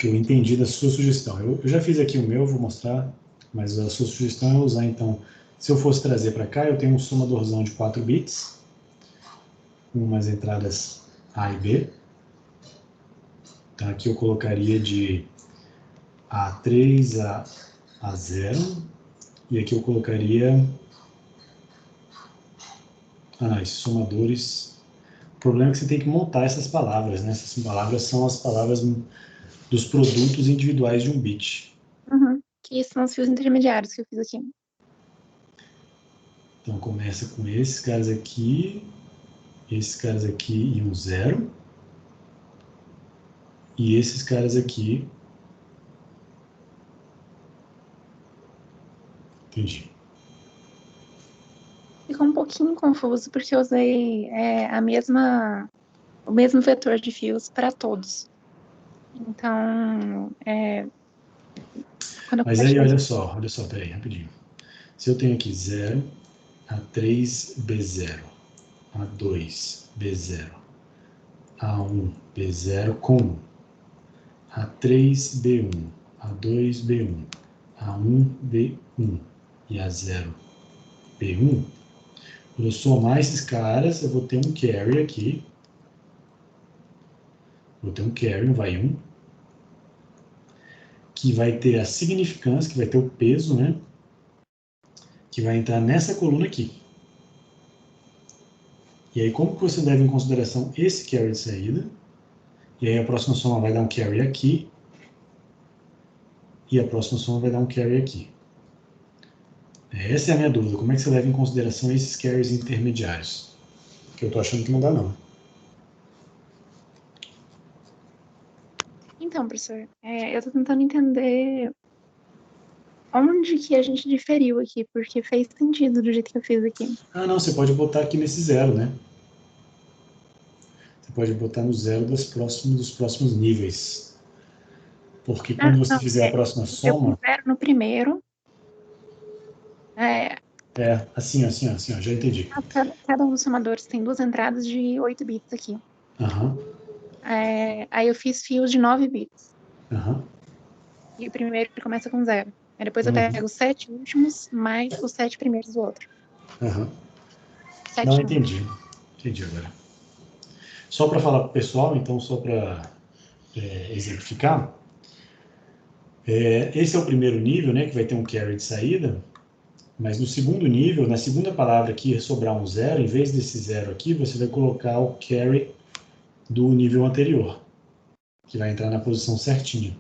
eu entendi da sua sugestão. Eu já fiz aqui o meu, vou mostrar, mas a sua sugestão é usar, então, se eu fosse trazer para cá, eu tenho um somadorzão de 4 bits, com umas entradas A e B. Então, aqui eu colocaria de A3 a A0, e aqui eu colocaria... esses somadores... O problema é que você tem que montar essas palavras, né? Essas palavras são as palavras dos produtos individuais de um bit. Uhum. Que são os fios intermediários que eu fiz aqui. Então começa com esses caras aqui e um 0. E esses caras aqui. Entendi. Ficou um pouquinho confuso, porque eu usei o mesmo vetor de fios para todos. Então, quando eu Mas aí, compartilhei olha só, peraí, rapidinho. Se eu tenho aqui 0, A3, B0, A2, B0, A1, B0 com A3, B1, A2, B1, A1, B1 e A0, B1, quando eu somar esses caras, eu vou ter um carry aqui. Vou ter um carry, um vai 1, que vai ter a significância, que vai ter o peso, né? Que vai entrar nessa coluna aqui. E aí, como que você leva em consideração esse carry de saída? E aí, a próxima soma vai dar um carry aqui. E a próxima soma vai dar um carry aqui. Essa é a minha dúvida. Como é que você leva em consideração esses carries intermediários? Que eu tô achando que não dá, não. Então, professor, eu tô tentando entender onde que a gente diferiu aqui, porque fez sentido do jeito que eu fiz aqui. Ah, não, você pode botar aqui nesse 0, né? Você pode botar no 0 dos próximos níveis. Porque quando você Não, fizer a próxima eu soma... fiz 0 no primeiro. assim, ó, já entendi. Cada um dos somadores tem 2 entradas de 8 bits aqui. Aham, Aí eu fiz fios de 9 bits. aham. E o primeiro começa com 0. Aí depois eu Uhum. pego os 7 últimos, mais os 7 primeiros do outro. Uhum. 7 Não, não. entendi. Entendi agora. Só para falar para o pessoal, então, só para exemplificar, esse é o primeiro nível, né, que vai ter um carry de saída, mas no segundo nível, na segunda palavra que sobrar um 0, em vez desse 0 aqui, você vai colocar o carry do nível anterior, que vai entrar na posição certinha.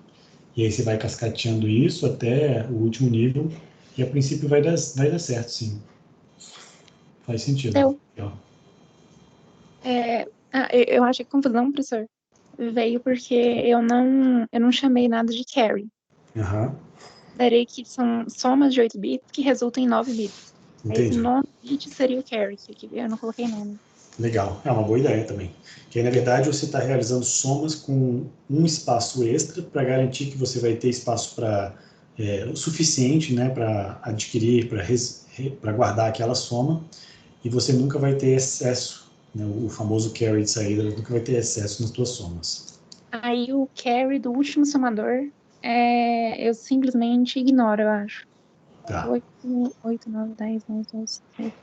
E aí você vai cascateando isso até o último nível, e a princípio vai dar certo, sim. Faz sentido. Deu. Legal. Eu acho que a confusão, professor, veio porque eu não chamei nada de carry. Aham, Darei que são somas de 8 bits que resultam em 9 bits. Esse entendi. 9 bit seria o carry, que eu não coloquei nome. Legal, é uma boa ideia também. Que aí, na verdade, você está realizando somas com um espaço extra para garantir que você vai ter espaço para o suficiente, né, para adquirir, para guardar aquela soma, e você nunca vai ter excesso, né, o famoso carry de saída, nunca vai ter excesso nas suas somas. Aí o carry do último somador, eu simplesmente ignoro, eu acho. Tá, 8, 9, 10, 11, 12, 13.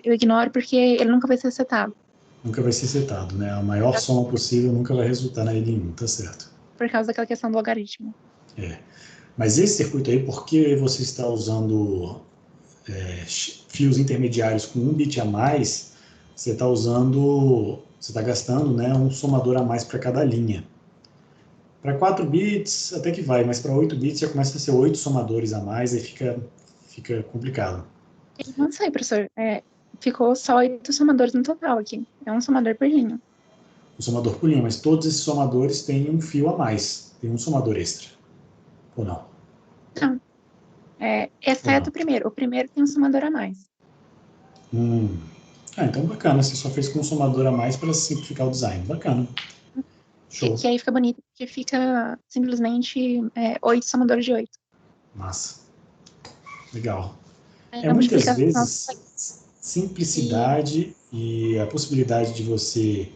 Eu ignoro porque ele nunca vai ser setado. nunca vai ser setado, né? A maior soma possível nunca vai resultar na L1, tá certo. Por causa daquela questão do logaritmo. Mas esse circuito aí, por que você está usando fios intermediários com 1 bit a mais? Você está gastando, né, um somador a mais para cada linha. Para 4 bits até que vai, mas para 8 bits já começa a ser 8 somadores a mais, aí fica complicado. Eu não sei, professor. Ficou só 8 somadores no total aqui. É um somador por linha. O somador por linha, mas todos esses somadores têm um fio a mais, tem um somador extra. Ou não? Não. Exceto Não. o primeiro. O primeiro tem um somador a mais. Então bacana, você só fez com um somador a mais para simplificar o design. Bacana. Show. Que aí fica bonito, porque fica simplesmente 8 somadores de 8. Massa. Legal. A Muitas multiplicação vezes, simplicidade e a possibilidade de você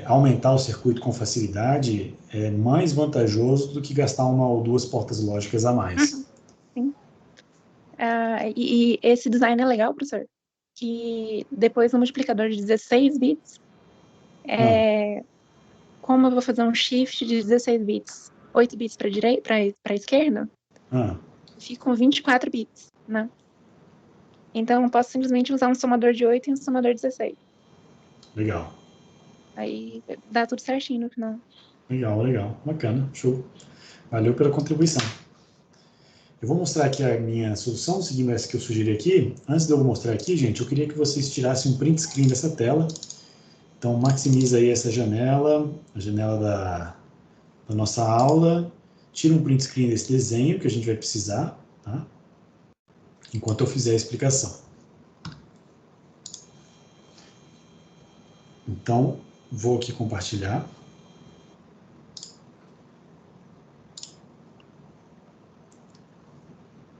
aumentar o circuito com facilidade é mais vantajoso do que gastar uma ou duas portas lógicas a mais. Sim. E esse design é legal, professor, que depois no multiplicador de 16 bits, como eu vou fazer um shift de 16 bits, 8 bits para direita, para a esquerda, ficam 24 bits, né? Então eu posso simplesmente usar um somador de 8 e um somador de 16. Legal. Aí dá tudo certinho no final. Legal. Bacana. Show. Valeu pela contribuição. Eu vou mostrar aqui a minha solução, seguindo essa que eu sugeri aqui. Antes de eu mostrar aqui, gente, eu queria que vocês tirassem um print screen dessa tela. Então, maximiza aí essa janela, a janela da nossa aula. Tira um print screen desse desenho que a gente vai precisar, tá? Enquanto eu fizer a explicação. Então, vou aqui compartilhar.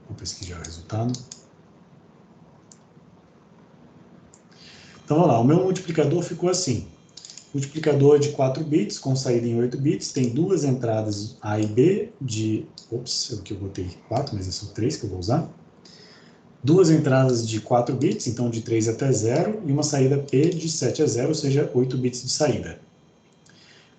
Vou pesquisar o resultado. Então, olha lá, o meu multiplicador ficou assim. Multiplicador de 4 bits, com saída em 8 bits, tem duas entradas A e B de... Ops, eu que eu botei 4, mas são 3 que eu vou usar. Duas entradas de 4 bits, então de 3 até 0, e uma saída P de 7 a 0, ou seja, 8 bits de saída.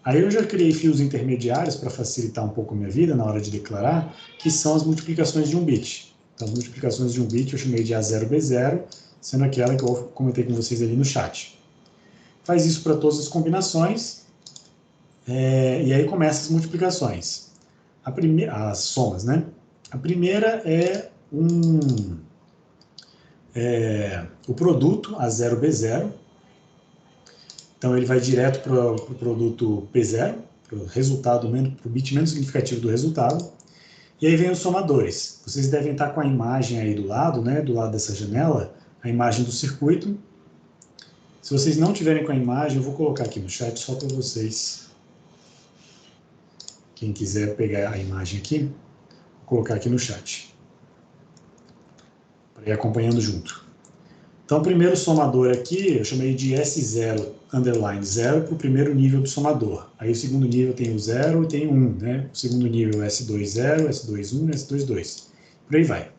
Aí eu já criei fios intermediários para facilitar um pouco a minha vida na hora de declarar, que são as multiplicações de 1 bit. Então, as multiplicações de 1 bit eu chamei de A0B0, sendo aquela que eu comentei com vocês ali no chat. Faz isso para todas as combinações, e aí começa as multiplicações. As somas, né? A primeira é o produto A0B0. Então, ele vai direto para o produto P0, para o resultado, para o bit menos significativo do resultado. E aí vem os somadores. Vocês devem estar com a imagem aí do lado, né? Do lado dessa janela, a imagem do circuito. Se vocês não tiverem com a imagem, eu vou colocar aqui no chat só para vocês. Quem quiser pegar a imagem aqui, vou colocar aqui no chat. Para ir acompanhando junto. Então, o primeiro somador aqui, eu chamei de S0, underline 0, para o primeiro nível do somador. Aí o segundo nível tem o 0 e tem o 1, né? O segundo nível é S2, 0, S2, 1, S2, 2. Por aí vai.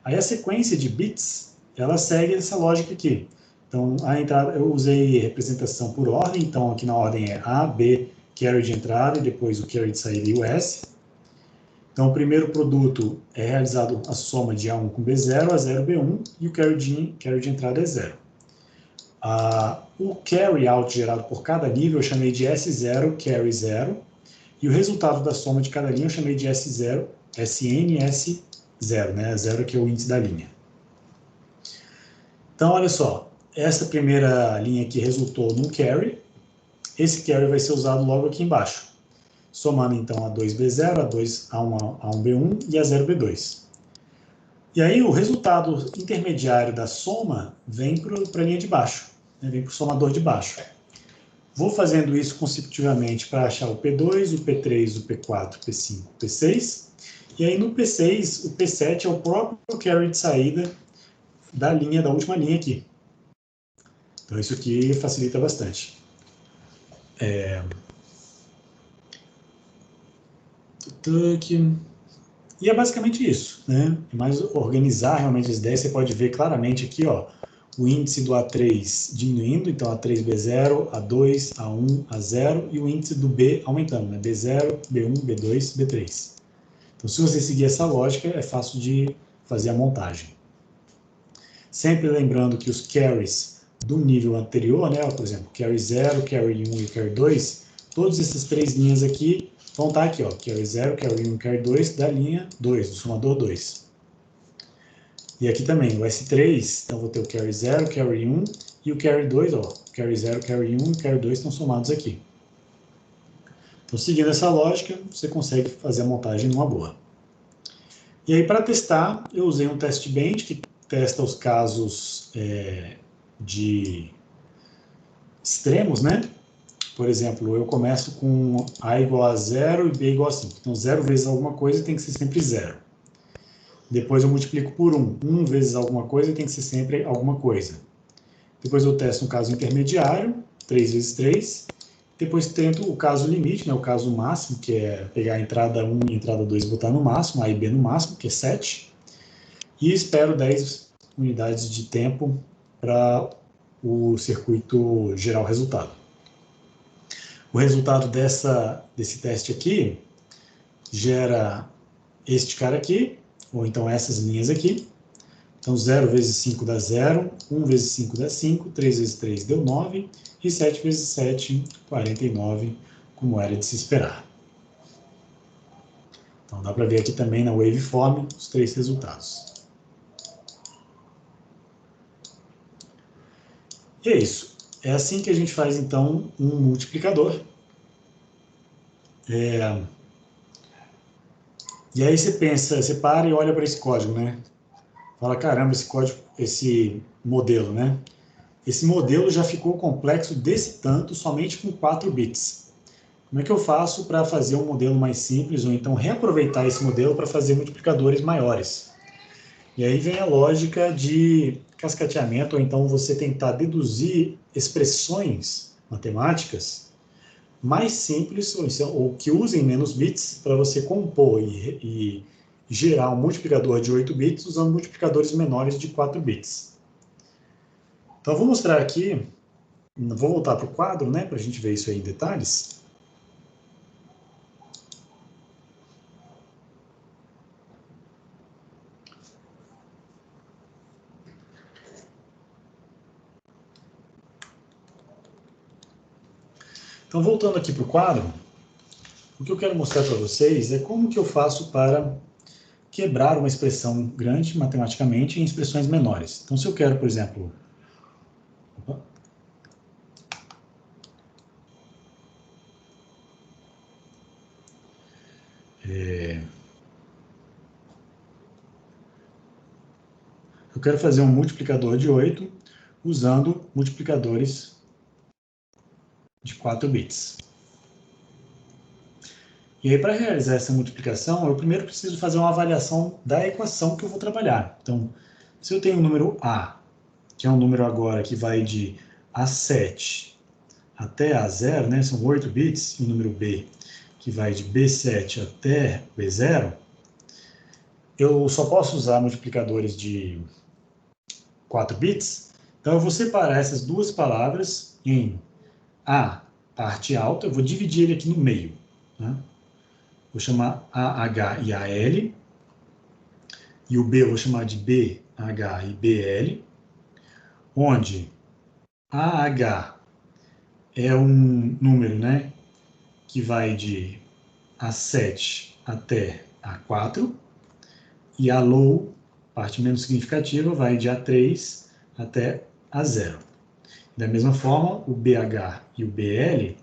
Aí a sequência de bits, ela segue essa lógica aqui. Então, a entrada, eu usei representação por ordem, então aqui na ordem é A, B, carry de entrada, e depois o carry de saída e o S. Então, o primeiro produto é realizado a soma de A1 com B0, A0, B1, e o carry de entrada é 0. O carry out gerado por cada nível eu chamei de S0, carry 0, e o resultado da soma de cada linha eu chamei de S0, SN, S0, né? 0 que é o índice da linha. Então, olha só, essa primeira linha aqui resultou num carry, esse carry vai ser usado logo aqui embaixo. Somando, então, A2B0, A1, A1B1 e A0B2. E aí, o resultado intermediário da soma vem para a linha de baixo. né, vem para o somador de baixo. Vou fazendo isso consecutivamente para achar o P2, o P3, o P4, o P5, o P6. E aí no P6, o P7 é o próprio carry de saída da última linha aqui. Então isso aqui facilita bastante. E é basicamente isso, né? Mas organizar realmente as ideias, você pode ver claramente aqui, ó, o índice do A3 diminuindo, então A3B0, A2, A1, A0, e o índice do B aumentando, né? B0, B1, B2, B3. Então, se você seguir essa lógica, é fácil de fazer a montagem. Sempre lembrando que os carries do nível anterior, né? Por exemplo, carry 0, carry 1 e carry 2, todas essas três linhas aqui vão estar aqui, ó, carry 0, carry 1, carry 2, da linha 2, do somador 2. E aqui também, o S3, então vou ter o carry 0, carry 1 e o carry 2, ó, carry 0, carry 1 e carry 2 estão somados aqui. Então, seguindo essa lógica, você consegue fazer a montagem numa boa. E aí, para testar, eu usei um test bench, que testa os casos de extremos, né? Por exemplo, eu começo com A igual a 0 e B igual a 5. Então, 0 vezes alguma coisa tem que ser sempre 0. Depois eu multiplico por 1. 1 vezes alguma coisa tem que ser sempre alguma coisa. Depois eu testo um caso intermediário, 3 vezes 3. Depois tento o caso limite, né, o caso máximo, que é pegar a entrada 1 e a entrada 2 e botar no máximo, A e B no máximo, que é 7. E espero 10 unidades de tempo para o circuito gerar o resultado. O resultado desse teste aqui gera este cara aqui, ou então essas linhas aqui. Então, 0 vezes 5 dá 0, 1 vezes 5 dá 5, 3 vezes 3 deu 9, e 7 vezes 7, 49, como era de se esperar. Então, dá para ver aqui também na waveform os três resultados. E é isso. É assim que a gente faz, então, um multiplicador. E aí você pensa, você para e olha para esse código, né? Fala, caramba, esse código, esse modelo, né? Esse modelo já ficou complexo desse tanto somente com 4 bits. Como é que eu faço para fazer um modelo mais simples, ou então reaproveitar esse modelo para fazer multiplicadores maiores? E aí vem a lógica de cascateamento, ou então você tentar deduzir expressões matemáticas mais simples, ou que usem menos bits, para você compor e gerar um multiplicador de 8 bits usando multiplicadores menores de 4 bits. Então, eu vou mostrar aqui, vou voltar para o quadro, né, para a gente ver isso aí em detalhes. Então, voltando aqui para o quadro, o que eu quero mostrar para vocês é como que eu faço para quebrar uma expressão grande matematicamente em expressões menores. Então, se eu quero, por exemplo... Eu quero fazer um multiplicador de 8 usando multiplicadores de 4 bits. E aí, para realizar essa multiplicação, eu primeiro preciso fazer uma avaliação da equação que eu vou trabalhar. Então, se eu tenho o número A, que é um número agora que vai de A7 até A0, né, são 8 bits, e o número B, que vai de B7 até B0, eu só posso usar multiplicadores de 4 bits, então eu vou separar essas duas palavras em A, parte alta, eu vou dividir ele aqui no meio, né? Vou chamar AH e AL, e o B eu vou chamar de BH e BL, onde AH é um número, né, que vai de A7 até A4, e a low, parte menos significativa, vai de A3 até A0. Da mesma forma, o BH e o BL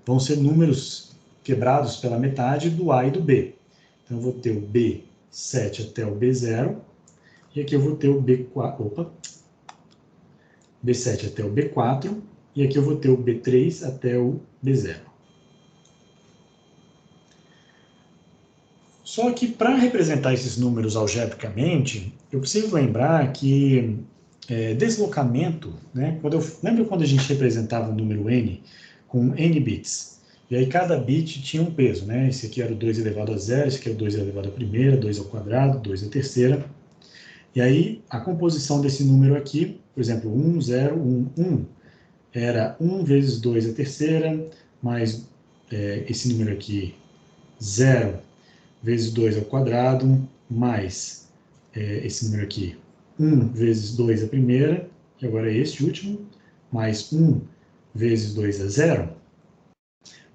vão ser números quebrados pela metade do A e do B. Então, eu vou ter o B7 até o B0, e aqui eu vou ter o B4, B7 até o B4, e aqui eu vou ter o B3 até o B0. Só que para representar esses números algebricamente, eu preciso lembrar que deslocamento, né? Lembra quando a gente representava o número n com n bits? E aí cada bit tinha um peso, né? Esse aqui era o 2 elevado a 0, esse aqui é o 2 elevado à primeira, 2 ao quadrado, 2 à terceira. E aí a composição desse número aqui, por exemplo, 1, 0, 1, 1, era 1 vezes 2 à terceira, mais esse número aqui, 0 vezes 2 ao quadrado, mais esse número aqui, 1 vezes 2 à primeira, e agora é este último, mais 1 vezes 2 a 0.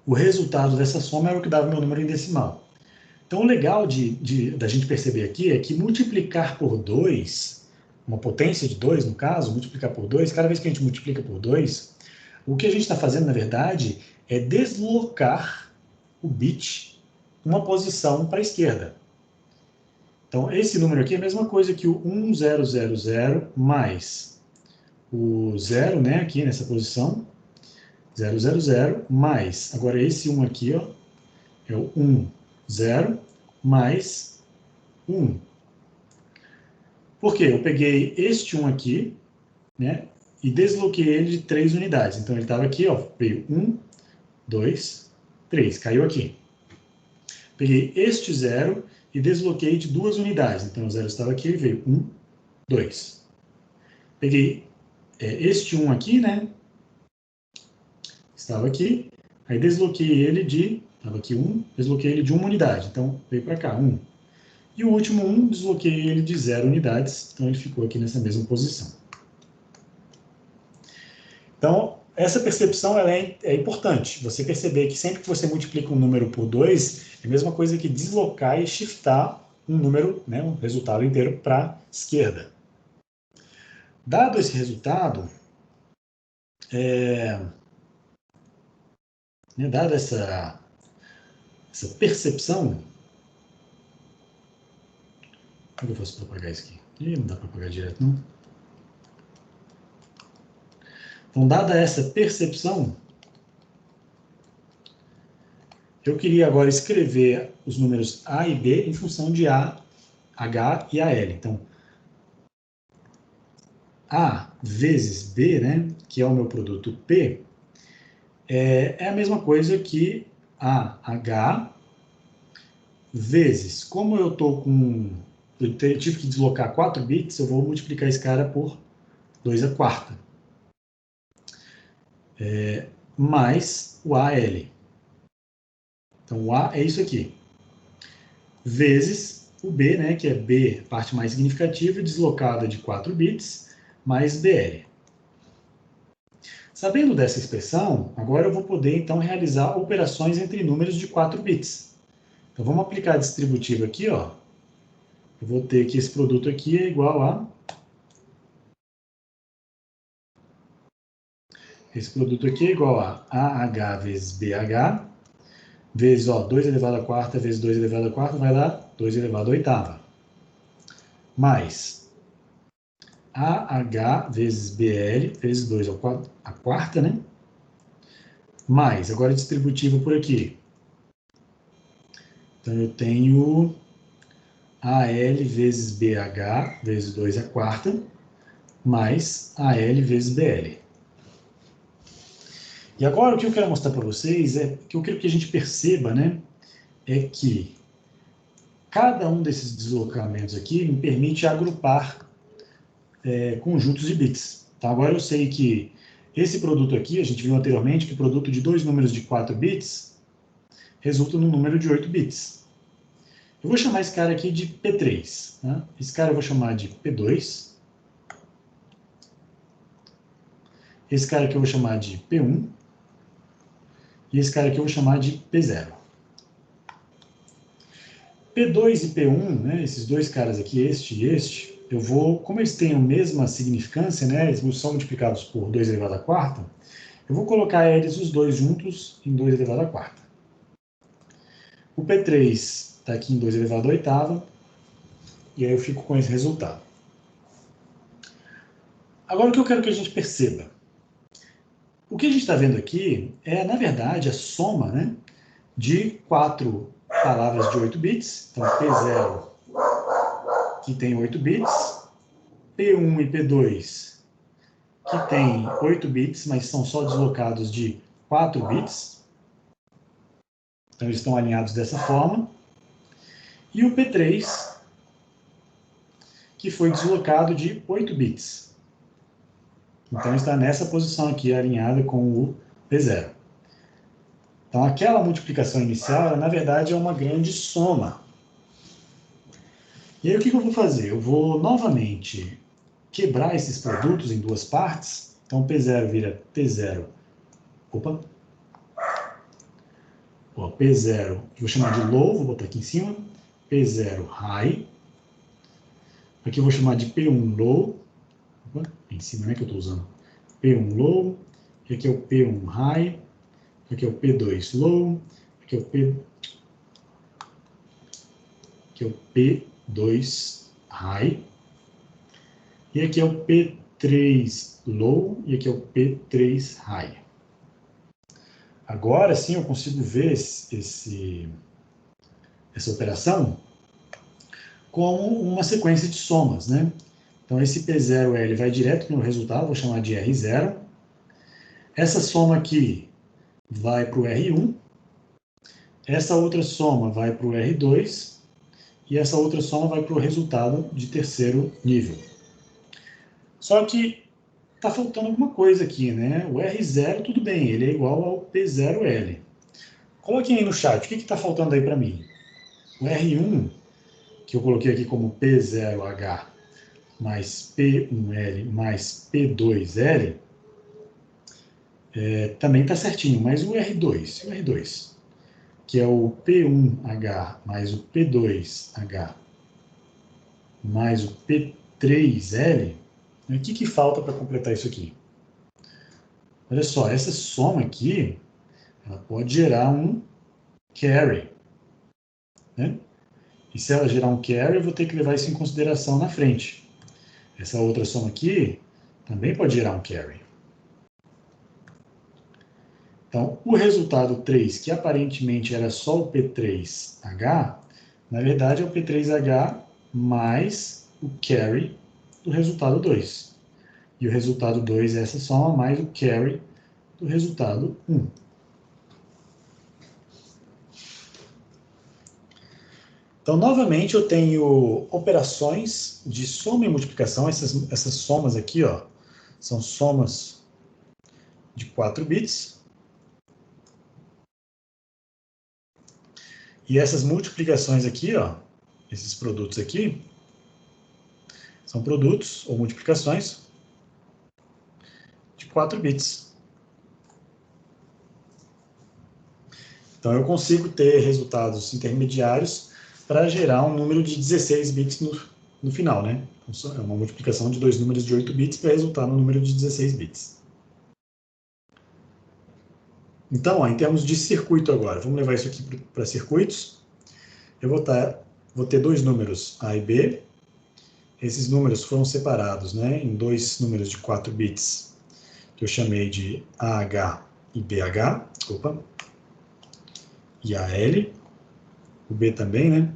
O resultado dessa soma é o que dava o meu número em decimal. Então, o legal da gente perceber aqui é que multiplicar por 2, uma potência de 2, no caso, multiplicar por 2, cada vez que a gente multiplica por 2, o que a gente está fazendo, na verdade, é deslocar o bit uma posição para a esquerda. Então, esse número aqui é a mesma coisa que o 1000 mais o 0, né, aqui nessa posição, 000, mais, agora esse 1 aqui, ó, é o 1, 0, mais 1. Por quê? Eu peguei este 1 aqui, né, e desloquei ele de 3 unidades. Então, ele estava aqui, ó, veio 1, 2, 3, caiu aqui. Peguei este 0 e desloquei de 2 unidades. Então, o 0 estava aqui, ele veio 1, 2. Peguei este 1 aqui, né, estava aqui, aí desloquei ele de, estava aqui 1, desloquei ele de 1 unidade. Então, veio para cá, 1. E o último 1, desloquei ele de 0 unidades, então ele ficou aqui nessa mesma posição. Então, essa percepção ela é importante. Você perceber que sempre que você multiplica um número por 2, é a mesma coisa que deslocar e shiftar um número, né, um resultado inteiro para a esquerda. Dado esse resultado, dada essa percepção, como eu posso propagar isso aqui? Não dá para propagar direto, não. Então, dada essa percepção, eu queria agora escrever os números A e B em função de A, H e AL. Então, A vezes B, né, que é o meu produto P, é a mesma coisa que AH vezes, como eu tive que deslocar 4 bits, eu vou multiplicar esse cara por 2 à quarta. Mais o AL. Então, o A é isso aqui. Vezes o B, né, que é B, parte mais significativa, deslocada de 4 bits, mais BL. Sabendo dessa expressão, agora eu vou poder, então, realizar operações entre números de 4 bits. Então, vamos aplicar a distributiva aqui, ó. Eu vou ter que esse produto aqui é igual a... Esse produto aqui é igual a AH vezes BH, vezes, ó, 2 elevado à quarta vezes 2 elevado à quarta, vai dar 2 elevado à oitava. Mais AH vezes BL, vezes 2 à quarta, né? Mais, agora distributivo por aqui. Então, eu tenho AL vezes BH, vezes 2 à quarta, mais AL vezes BL. E agora, o que eu quero mostrar para vocês é que eu quero que a gente perceba, né, é que cada um desses deslocamentos aqui me permite agrupar conjuntos de bits. Então, agora eu sei que esse produto aqui, a gente viu anteriormente que o produto de dois números de 4 bits resulta num número de 8 bits. Eu vou chamar esse cara aqui de P3. Né? Esse cara eu vou chamar de P2. Esse cara aqui eu vou chamar de P1. E esse cara aqui eu vou chamar de P0. P2 e P1, né, esses dois caras aqui, este e este, eu vou, como eles têm a mesma significância, né, eles são multiplicados por 2 elevado à quarta, eu vou colocar eles os dois juntos em 2 elevado à quarta. O P3 está aqui em 2 elevado à oitava, e aí eu fico com esse resultado. Agora, o que eu quero que a gente perceba? O que a gente está vendo aqui é, na verdade, a soma, né, de 4 palavras de 8 bits. Então, P0, que tem 8 bits, P1 e P2, que tem 8 bits, mas são só deslocados de 4 bits. Então, eles estão alinhados dessa forma. E o P3, que foi deslocado de 8 bits. Então, está nessa posição aqui, alinhada com o P0. Então, aquela multiplicação inicial, na verdade, é uma grande soma. E aí, o que eu vou fazer? Eu vou, novamente, quebrar esses produtos em duas partes. Então, P0 vira P0. Opa! Ó, P0, vou chamar de low, vou botar aqui em cima. P0 high. Aqui eu vou chamar de P1 low. Opa, em cima, né, que eu estou usando. P1 low. Aqui é o P1 high. Aqui é o P2 low. Aqui é o P2 high. E aqui é o P3 low. E aqui é o P3 high. Agora sim eu consigo ver essa operação como uma sequência de somas, né? Então, esse P0L vai direto no resultado, vou chamar de R0. Essa soma aqui vai para o R1. Essa outra soma vai para o R2. E essa outra soma vai para o resultado de terceiro nível. Só que está faltando alguma coisa aqui, né? O R0, tudo bem, ele é igual ao P0L. Coloquem aí no chat, o que está faltando aí para mim? O R1, que eu coloquei aqui como P0H mais P1L mais P2L, também está certinho, mas o R2, que é o P1H mais o P2H mais o P3L, o que falta para completar isso aqui? Olha só, essa soma aqui, ela pode gerar um carry, né? E se ela gerar um carry, eu vou ter que levar isso em consideração na frente. Essa outra soma aqui também pode gerar um carry. Então, o resultado 3, que aparentemente era só o P3H, na verdade é o P3H mais o carry do resultado 2. E o resultado 2 é essa soma mais o carry do resultado 1. Então, novamente, eu tenho operações de soma e multiplicação. Essas somas aqui, ó, são somas de 4 bits. E essas multiplicações aqui, ó, esses produtos aqui, são produtos ou multiplicações de 4 bits. Então, eu consigo ter resultados intermediários para gerar um número de 16 bits no final, né? Então, é uma multiplicação de dois números de 8 bits para resultar no número de 16 bits. Então, ó, em termos de circuito agora, vamos levar isso aqui para circuitos. Eu vou ter dois números A e B. Esses números foram separados, né, em dois números de 4 bits, que eu chamei de AH e BH. Opa. E AL. O B também, né?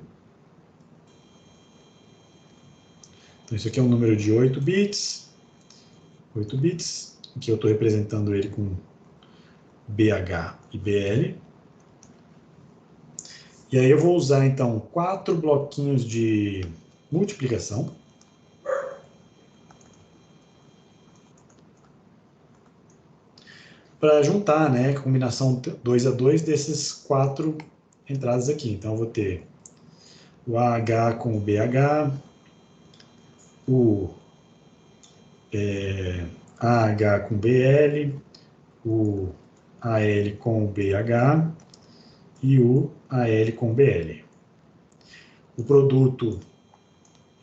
Então, isso aqui é um número de 8 bits. 8 bits. Aqui eu estou representando ele com BH e BL. E aí eu vou usar, então, 4 bloquinhos de multiplicação. Para juntar, né, a combinação 2 a 2 dessas 4 entradas aqui. Então, eu vou ter o AH com o BH, o AH com o BL, o AL com o BH e o AL com o BL. O produto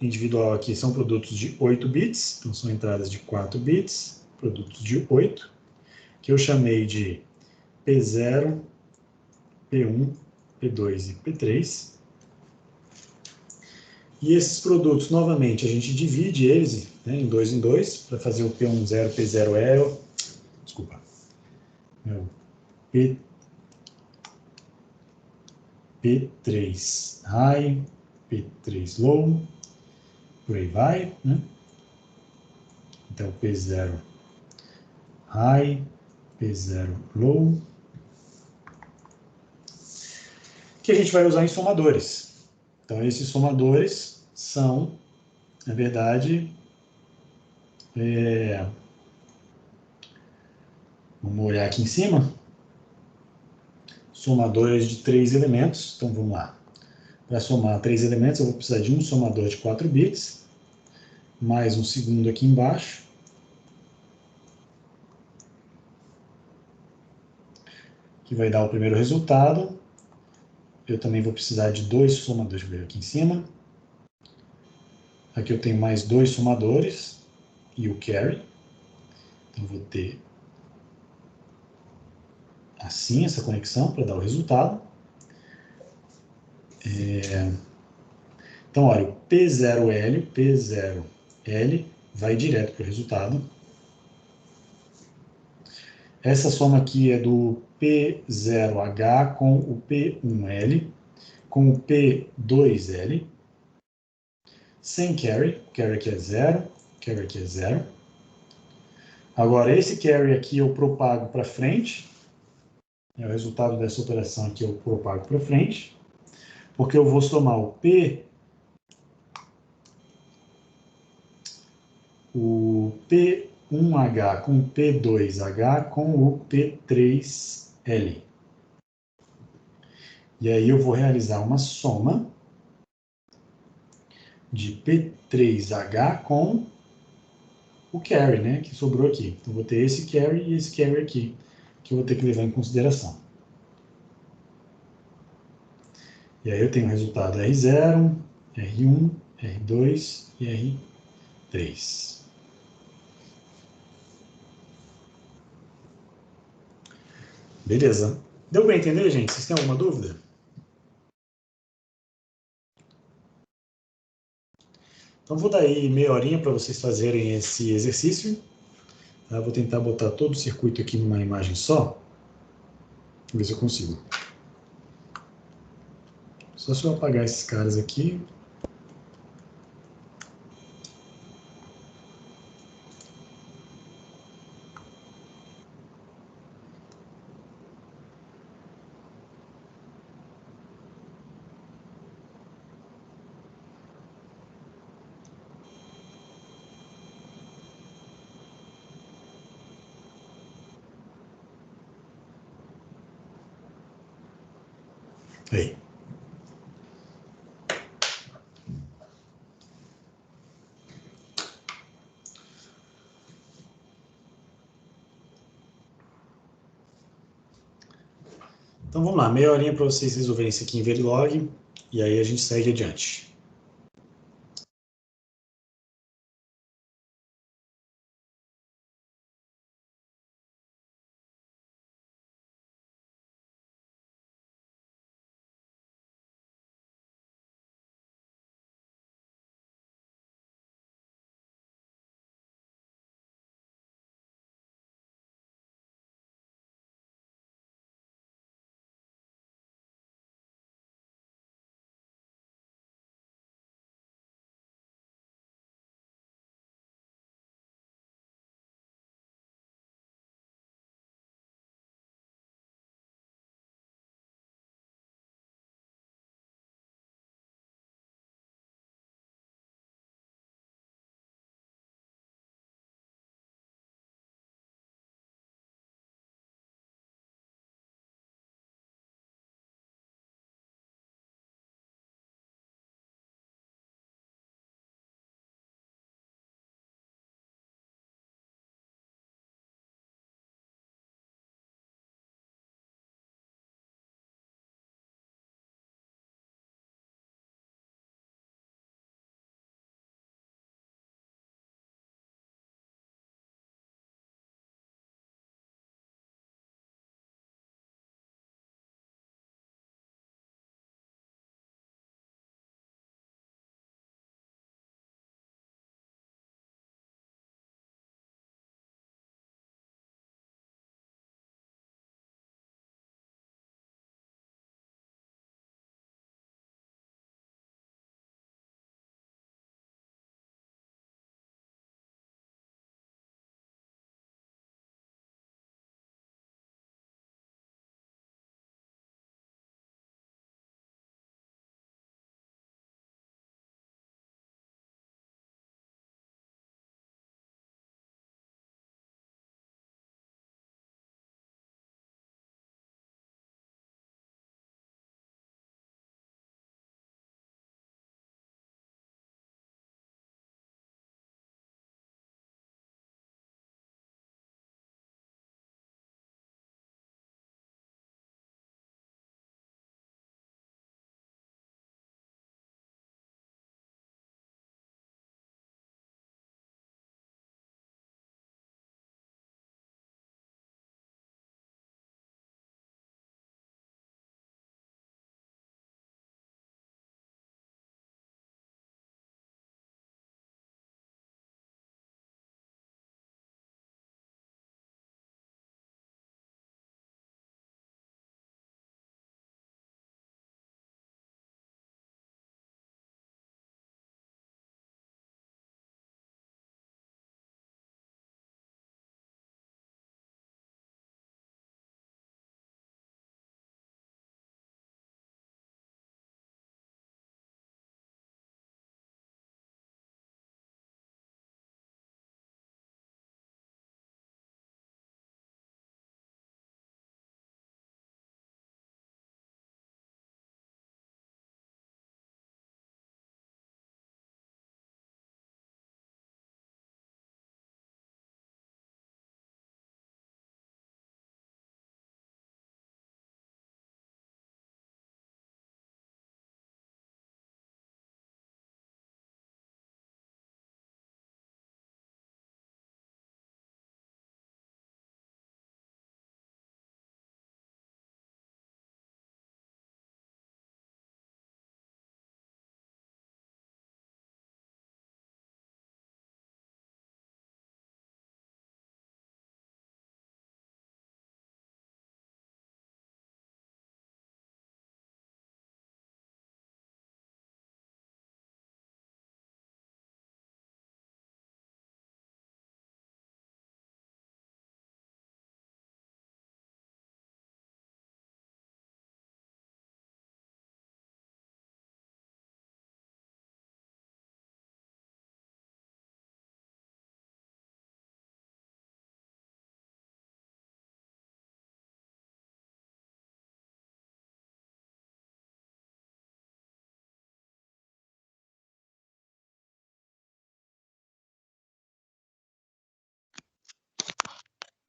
individual aqui são produtos de 8 bits, então são entradas de 4 bits, produtos de 8, que eu chamei de P0, P1, P2 e P3. E esses produtos, novamente, a gente divide eles, né, em 2 em 2, para fazer o P10, P0L, desculpa, P3 high, P3 low, por aí vai, né? Então, P0 high, P0 low, que a gente vai usar em somadores. Então, esses somadores são, na verdade, vamos olhar aqui em cima, somadores de 3 elementos. Então, vamos lá. Para somar 3 elementos, eu vou precisar de um somador de 4 bits, mais um segundo aqui embaixo, que vai dar o primeiro resultado. Eu também vou precisar de 2 somadores, veio aqui em cima. Aqui eu tenho mais 2 somadores e o carry. Então, eu vou ter assim essa conexão para dar o resultado. Então, olha, o P0L vai direto para o resultado. Essa soma aqui é do P0H com o P1L, com o P2L, sem carry. Carry aqui é 0, carry aqui é 0. Agora, esse carry aqui eu propago para frente. É o resultado dessa operação aqui eu propago para frente. Porque eu vou somar o P1H com o P2H com o P3L. E aí eu vou realizar uma soma de P3H com o carry, né, que sobrou aqui. Então, vou ter esse carry e esse carry aqui, que eu vou ter que levar em consideração. E aí eu tenho o resultado R0, R1, R2 e R3. Beleza. Deu para entender, gente? Vocês têm alguma dúvida? Então, vou dar aí meia horinha para vocês fazerem esse exercício. Tá? Vou tentar botar todo o circuito aqui numa imagem só. Vou ver se eu consigo. Só se eu apagar esses caras aqui. Aí. Então vamos lá, meia horinha para vocês resolverem isso aqui em Verilog, e aí a gente segue adiante.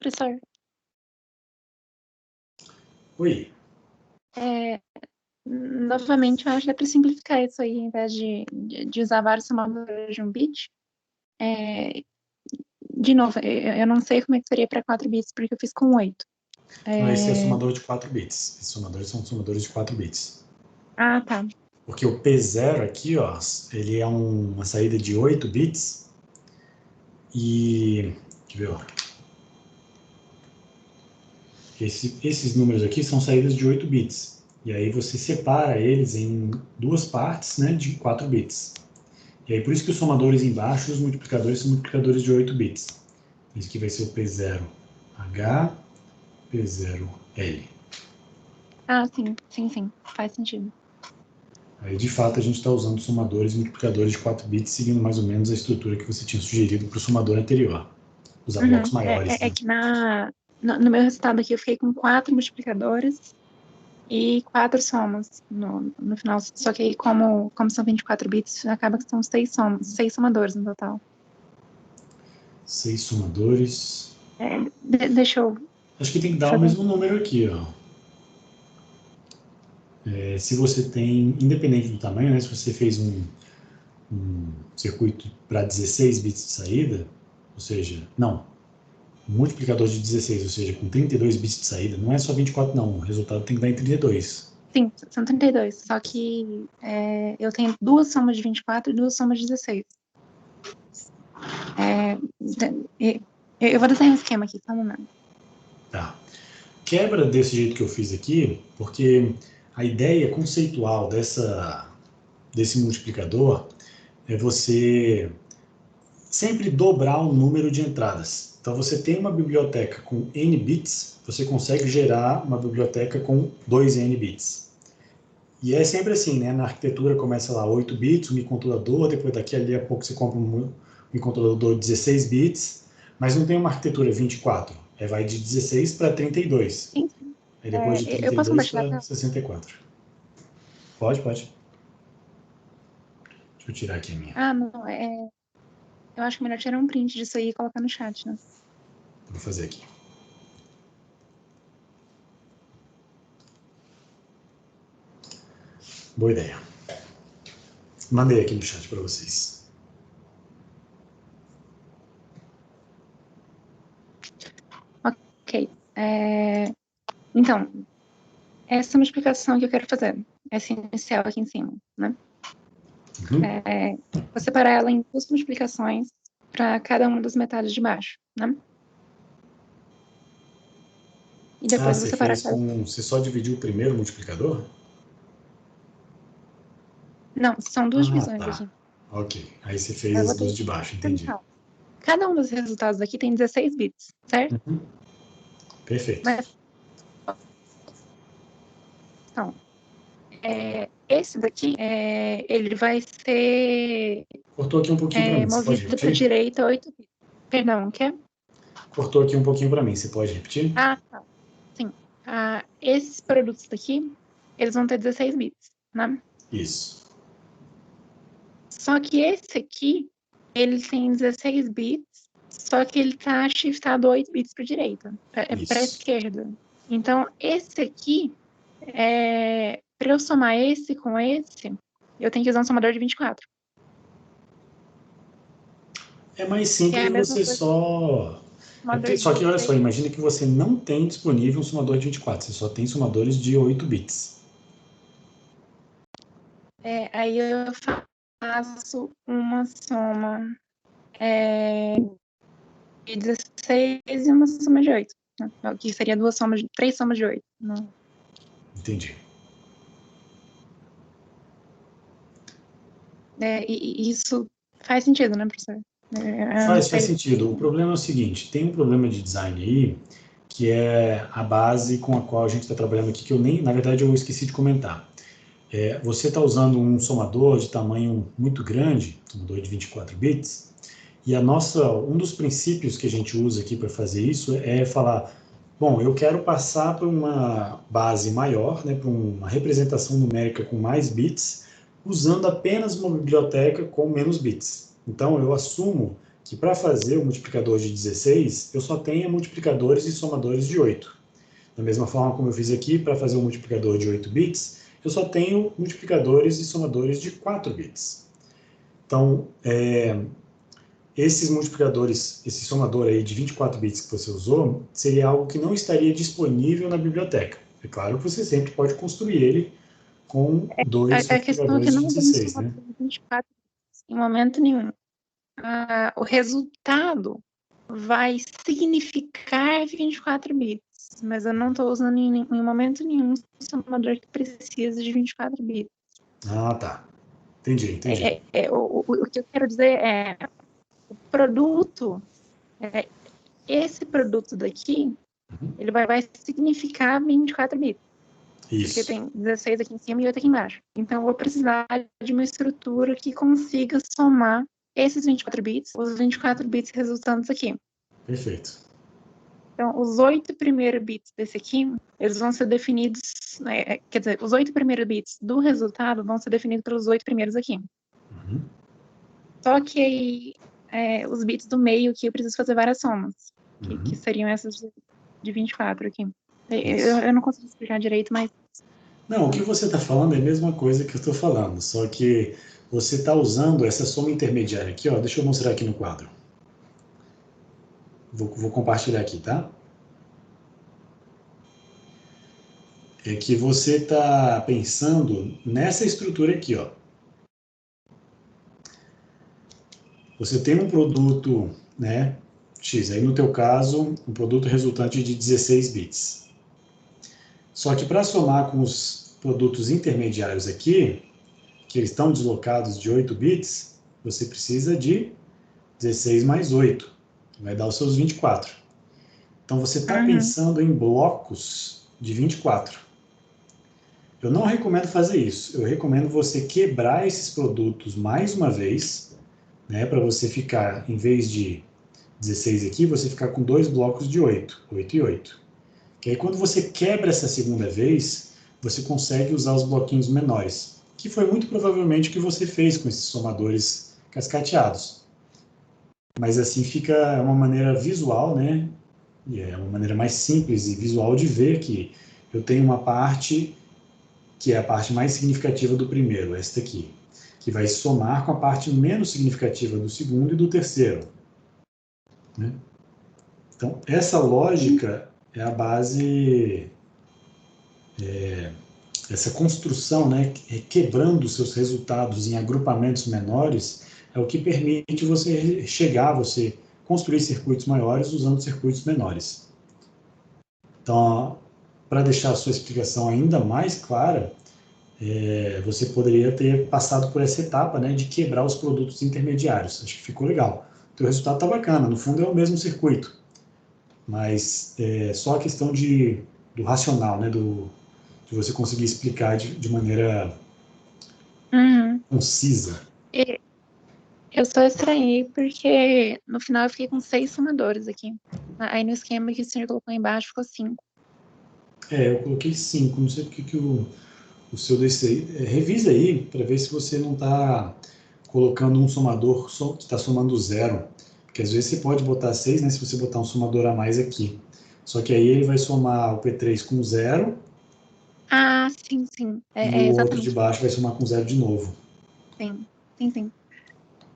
Professor, Oi. novamente, eu acho que dá para simplificar isso aí, ao invés de usar vários somadores de um bit. De novo, eu não sei como é que seria para 4 bits, porque eu fiz com 8. Então, esse é somador de 4 bits. Esses somadores são somadores de 4 bits. Ah, tá. Porque o P0 aqui, ó, ele é uma saída de 8 bits. E... Deixa eu ver, ó. Esses números aqui são saídas de 8 bits. E aí você separa eles em duas partes, né, de 4 bits. E aí por isso que os somadores embaixo e os multiplicadores são multiplicadores de 8 bits. Esse aqui vai ser o P0H, P0L. Ah, sim. Faz sentido. Aí, de fato, a gente está usando somadores e multiplicadores de 4 bits, seguindo mais ou menos a estrutura que você tinha sugerido para o somador anterior. Usar blocos maiores. É que no meu resultado aqui eu fiquei com 4 multiplicadores e 4 somas no final. Só que aí, como são 24 bits, acaba que são 6 somadores no total. 6 somadores. Deixa eu... Acho que tem que dar o mesmo número aqui, ó. Se você tem, independente do tamanho, né, se você fez um circuito para 16 bits de saída, ou seja, não, um multiplicador de 16, ou seja, com 32 bits de saída, não é só 24 não, o resultado tem que dar em 32. Sim, são 32, só que eu tenho 2 somas de 24 e 2 somas de 16. Eu vou desenhar um esquema aqui, só um momento. Tá. Quebra desse jeito que eu fiz aqui, porque a ideia conceitual desse multiplicador é você sempre dobrar o número de entradas. Então, você tem uma biblioteca com n bits, você consegue gerar uma biblioteca com 2n bits. E é sempre assim, né? Na arquitetura começa lá 8 bits, um microcontrolador, depois daqui ali a pouco você compra um microcontrolador de 16 bits, mas não tem uma arquitetura 24. Vai de 16 para 32. Sim. Aí depois de Eu posso 32 compartilhar para 64. Pode. Deixa eu tirar aqui a minha. Ah, não, eu acho que melhor tirar um print disso aí e colocar no chat, né? Vou fazer aqui. Boa ideia. Mandei aqui no chat para vocês. Ok. Então, essa é uma explicação que eu quero fazer. Essa inicial aqui em cima, né? Vou separar ela em 2 multiplicações para cada uma das metades de baixo, né? E depois vou separar você só dividiu o primeiro multiplicador? Não, são 2 divisões tá. aqui. Ok. Aí você fez as duas de baixo, entendi. Cada um dos resultados aqui tem 16 bits, certo? Perfeito. Mas, então, esse daqui, ele vai ser Cortou aqui um pouquinho para mim, você pode movido para a repetir? direita 8 bits. Perdão, quer? Cortou aqui um pouquinho para mim, você pode repetir? Ah, tá. Sim. Esses produtos daqui, eles vão ter 16 bits, né? Isso. Só que esse aqui, ele tem 16 bits, só que ele tá shiftado 8 bits para a direita, para a esquerda. Então, esse aqui, para eu somar esse com esse, eu tenho que usar um somador de 24. É mais simples você só... Só que, olha só, imagina que você não tem disponível um somador de 24, você só tem somadores de 8 bits. Aí eu faço uma soma de 16 e uma soma de 8. Né? Que seria 3 somas de 8. Né? Entendi. E isso faz sentido, né, professor? Faz sentido. O problema é o seguinte, tem um problema de design aí, que é a base com a qual a gente está trabalhando aqui, que na verdade, eu esqueci de comentar. Você está usando um somador de tamanho muito grande, somador de 24 bits, e um dos princípios que a gente usa aqui para fazer isso é falar, bom, eu quero passar para uma base maior, né, para uma representação numérica com mais bits, usando apenas uma biblioteca com menos bits. Então, eu assumo que para fazer o multiplicador de 16, eu só tenha multiplicadores e somadores de 8. Da mesma forma como eu fiz aqui, para fazer um multiplicador de 8 bits, eu só tenho multiplicadores e somadores de 4 bits. Então, esses multiplicadores, esse somador aí de 24 bits que você usou, seria algo que não estaria disponível na biblioteca. É claro que você sempre pode construir ele com dois A questão é que multiplicadores de não vamos 16, somar né? 24 em momento nenhum. O resultado vai significar 24 bits, mas eu não estou usando em momento nenhum um somador que precisa de 24 bits. Ah, tá. Entendi. O que eu quero dizer é, o produto, esse produto daqui, ele vai significar 24 bits. Porque Isso. tem 16 aqui em cima e 8 aqui embaixo. Então, eu vou precisar de uma estrutura que consiga somar esses 24 bits, os 24 bits resultantes aqui. Perfeito. Então, os 8 primeiros bits desse aqui, eles vão ser definidos, quer dizer, os 8 primeiros bits do resultado vão ser definidos pelos 8 primeiros aqui. Uhum. Só que aí, os bits do meio aqui, eu preciso fazer várias somas, que seriam essas de 24 aqui. Eu não consigo explicar direito, mas... Não, o que você está falando é a mesma coisa que eu estou falando, só que você está usando essa soma intermediária aqui, ó. Deixa eu mostrar aqui no quadro. Vou compartilhar aqui, tá? É que você está pensando nessa estrutura aqui, ó. Você tem um produto, né, X, aí no teu caso, um produto resultante de 16 bits. Só que para somar com os produtos intermediários aqui, que eles estão deslocados de 8 bits, você precisa de 16 mais 8, que vai dar os seus 24. Então você está pensando em blocos de 24. Eu não recomendo fazer isso. Eu recomendo você quebrar esses produtos mais uma vez, né, para você ficar, em vez de 16 aqui, você ficar com dois blocos de 8, 8 e 8. Que aí quando você quebra essa segunda vez, você consegue usar os bloquinhos menores, que foi muito provavelmente o que você fez com esses somadores cascateados. Mas assim fica uma maneira visual, né? E é uma maneira mais simples e visual de ver que eu tenho uma parte que é a parte mais significativa do primeiro, esta aqui, que vai somar com a parte menos significativa do segundo e do terceiro. Né? Então, essa lógica é a base, essa construção, né, quebrando seus resultados em agrupamentos menores, é o que permite você chegar, você construir circuitos maiores usando circuitos menores. Então, para deixar a sua explicação ainda mais clara, você poderia ter passado por essa etapa, né, de quebrar os produtos intermediários. Acho que ficou legal. O teu resultado está bacana, no fundo é o mesmo circuito, mas é só a questão do racional, né, de você conseguir explicar de maneira concisa. Eu só estranhei porque no final eu fiquei com 6 somadores aqui. Aí no esquema que o senhor colocou embaixo ficou 5. Eu coloquei 5, não sei porque que o seu desse. Revisa aí para ver se você não está colocando um somador que está somando 0. Porque às vezes você pode botar 6, né, se você botar um somador a mais aqui. Só que aí ele vai somar o P3 com 0. Ah, sim. E o outro de Exatamente. baixo vai somar com 0 de novo. Sim.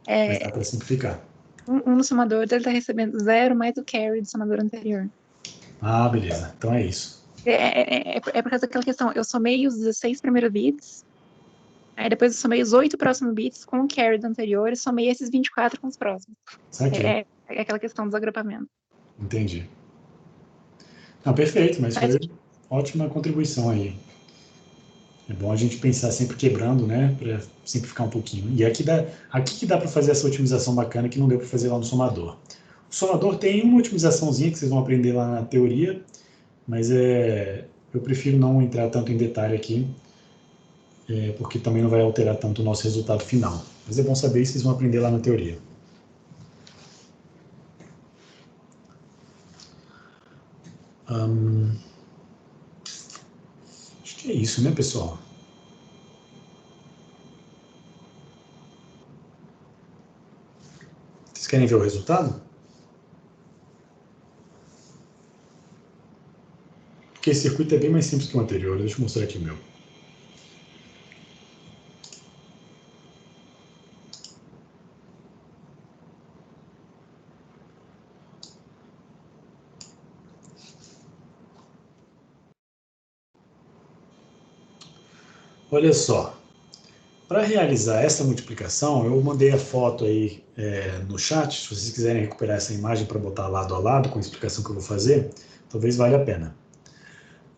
Mas dá para simplificar. Um dos somadores ele tá recebendo 0 mais o carry do somador anterior. Ah, beleza. Então é isso. É por causa daquela questão. Eu somei os 16 primeiros bits, aí depois eu somei os 8 próximos bits com o carry do anterior e somei esses 24 com os próximos. Saquei. É aquela questão dos agrupamentos. Entendi. Não, perfeito, mas Mas, foi ótima contribuição aí. É bom a gente pensar sempre quebrando, né, para simplificar um pouquinho. E aqui que dá para fazer essa otimização bacana que não deu para fazer lá no somador. O somador tem uma otimizaçãozinha que vocês vão aprender lá na teoria, mas eu prefiro não entrar tanto em detalhe aqui, porque também não vai alterar tanto o nosso resultado final. Mas é bom saber, vocês vão aprender lá na teoria. Acho que é isso, né, pessoal? Vocês querem ver o resultado? Porque esse circuito é bem mais simples que o anterior. Deixa eu mostrar aqui o meu. Olha só. Para realizar essa multiplicação, eu mandei a foto aí no chat. Se vocês quiserem recuperar essa imagem para botar lado a lado com a explicação que eu vou fazer, talvez valha a pena.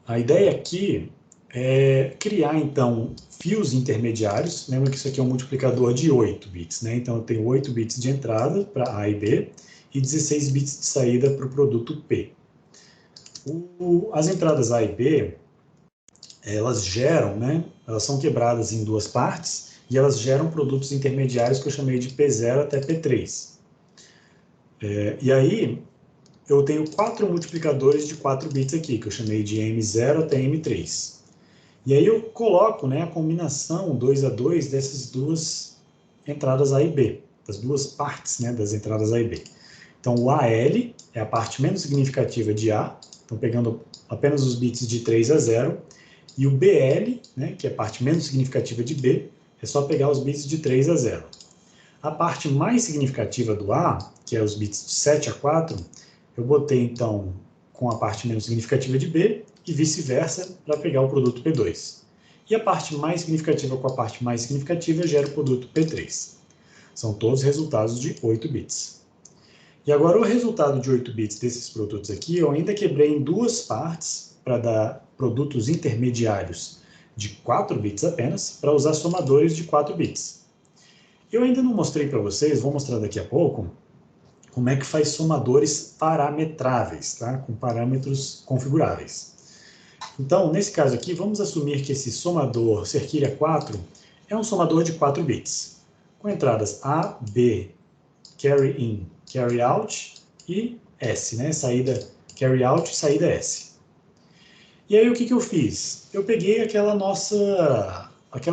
A ideia aqui é criar, então, fios intermediários. Lembra que isso aqui é um multiplicador de 8 bits, né? Então, eu tenho 8 bits de entrada para A e B e 16 bits de saída para o produto P. As entradas A e B, elas geram, né? Elas são quebradas em duas partes e elas geram produtos intermediários que eu chamei de P0 até P3. E aí, eu tenho 4 multiplicadores de 4 bits aqui, que eu chamei de M0 até M3. E aí eu coloco, né, a combinação 2 a 2 dessas duas entradas A e B, das duas partes, né, das entradas A e B. Então, o AL é a parte menos significativa de A, então pegando apenas os bits de 3 a 0, e o BL, né, que é a parte menos significativa de B, é só pegar os bits de 3 a 0. A parte mais significativa do A, que é os bits de 7 a 4, eu botei, então, com a parte menos significativa de B e vice-versa para pegar o produto P2. E a parte mais significativa com a parte mais significativa gera o produto P3. São todos resultados de 8 bits. E agora o resultado de 8 bits desses produtos aqui, eu ainda quebrei em duas partes para dar produtos intermediários de 4 bits apenas, para usar somadores de 4 bits. Eu ainda não mostrei para vocês, vou mostrar daqui a pouco, como é que faz somadores parametráveis, tá? Com parâmetros configuráveis. Então, nesse caso aqui, vamos assumir que esse somador Cerquilha 4 é um somador de 4 bits, com entradas A, B, carry in, carry out e S, né? Saída carry out e saída S. E aí o que eu fiz? Eu peguei aquelas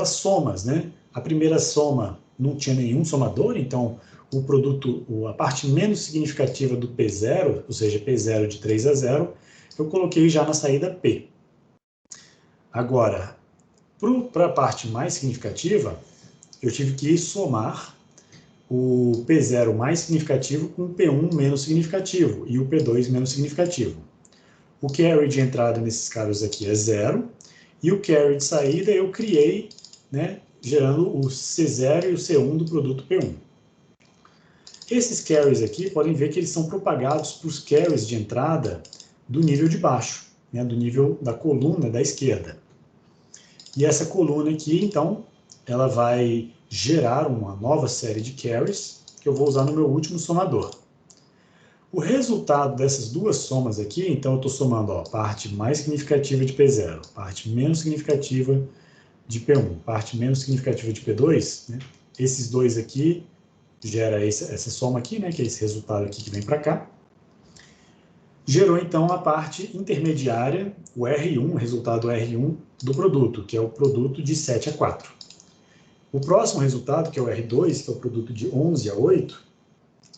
somas, né? A primeira soma não tinha nenhum somador, então o produto, a parte menos significativa do P0, ou seja, P0 de 3 a 0, eu coloquei já na saída P. Agora, para a parte mais significativa, eu tive que somar o P0 mais significativo com o P1 menos significativo e o P2 menos significativo. O carry de entrada nesses casos aqui é 0, e o carry de saída eu criei, né, gerando o C0 e o C1 do produto P1. Esses carries aqui, podem ver que eles são propagados para os carries de entrada do nível de baixo, né, do nível da coluna da esquerda. E essa coluna aqui, então, ela vai gerar uma nova série de carries que eu vou usar no meu último somador. O resultado dessas duas somas aqui, então eu estou somando a parte mais significativa de P0, parte menos significativa de P1, parte menos significativa de P2, né? Esses dois aqui gera essa soma aqui, né, que é esse resultado aqui que vem para cá. Gerou, então, a parte intermediária, o R1, o resultado R1 do produto, que é o produto de 7 a 4. O próximo resultado, que é o R2, que é o produto de 11 a 8,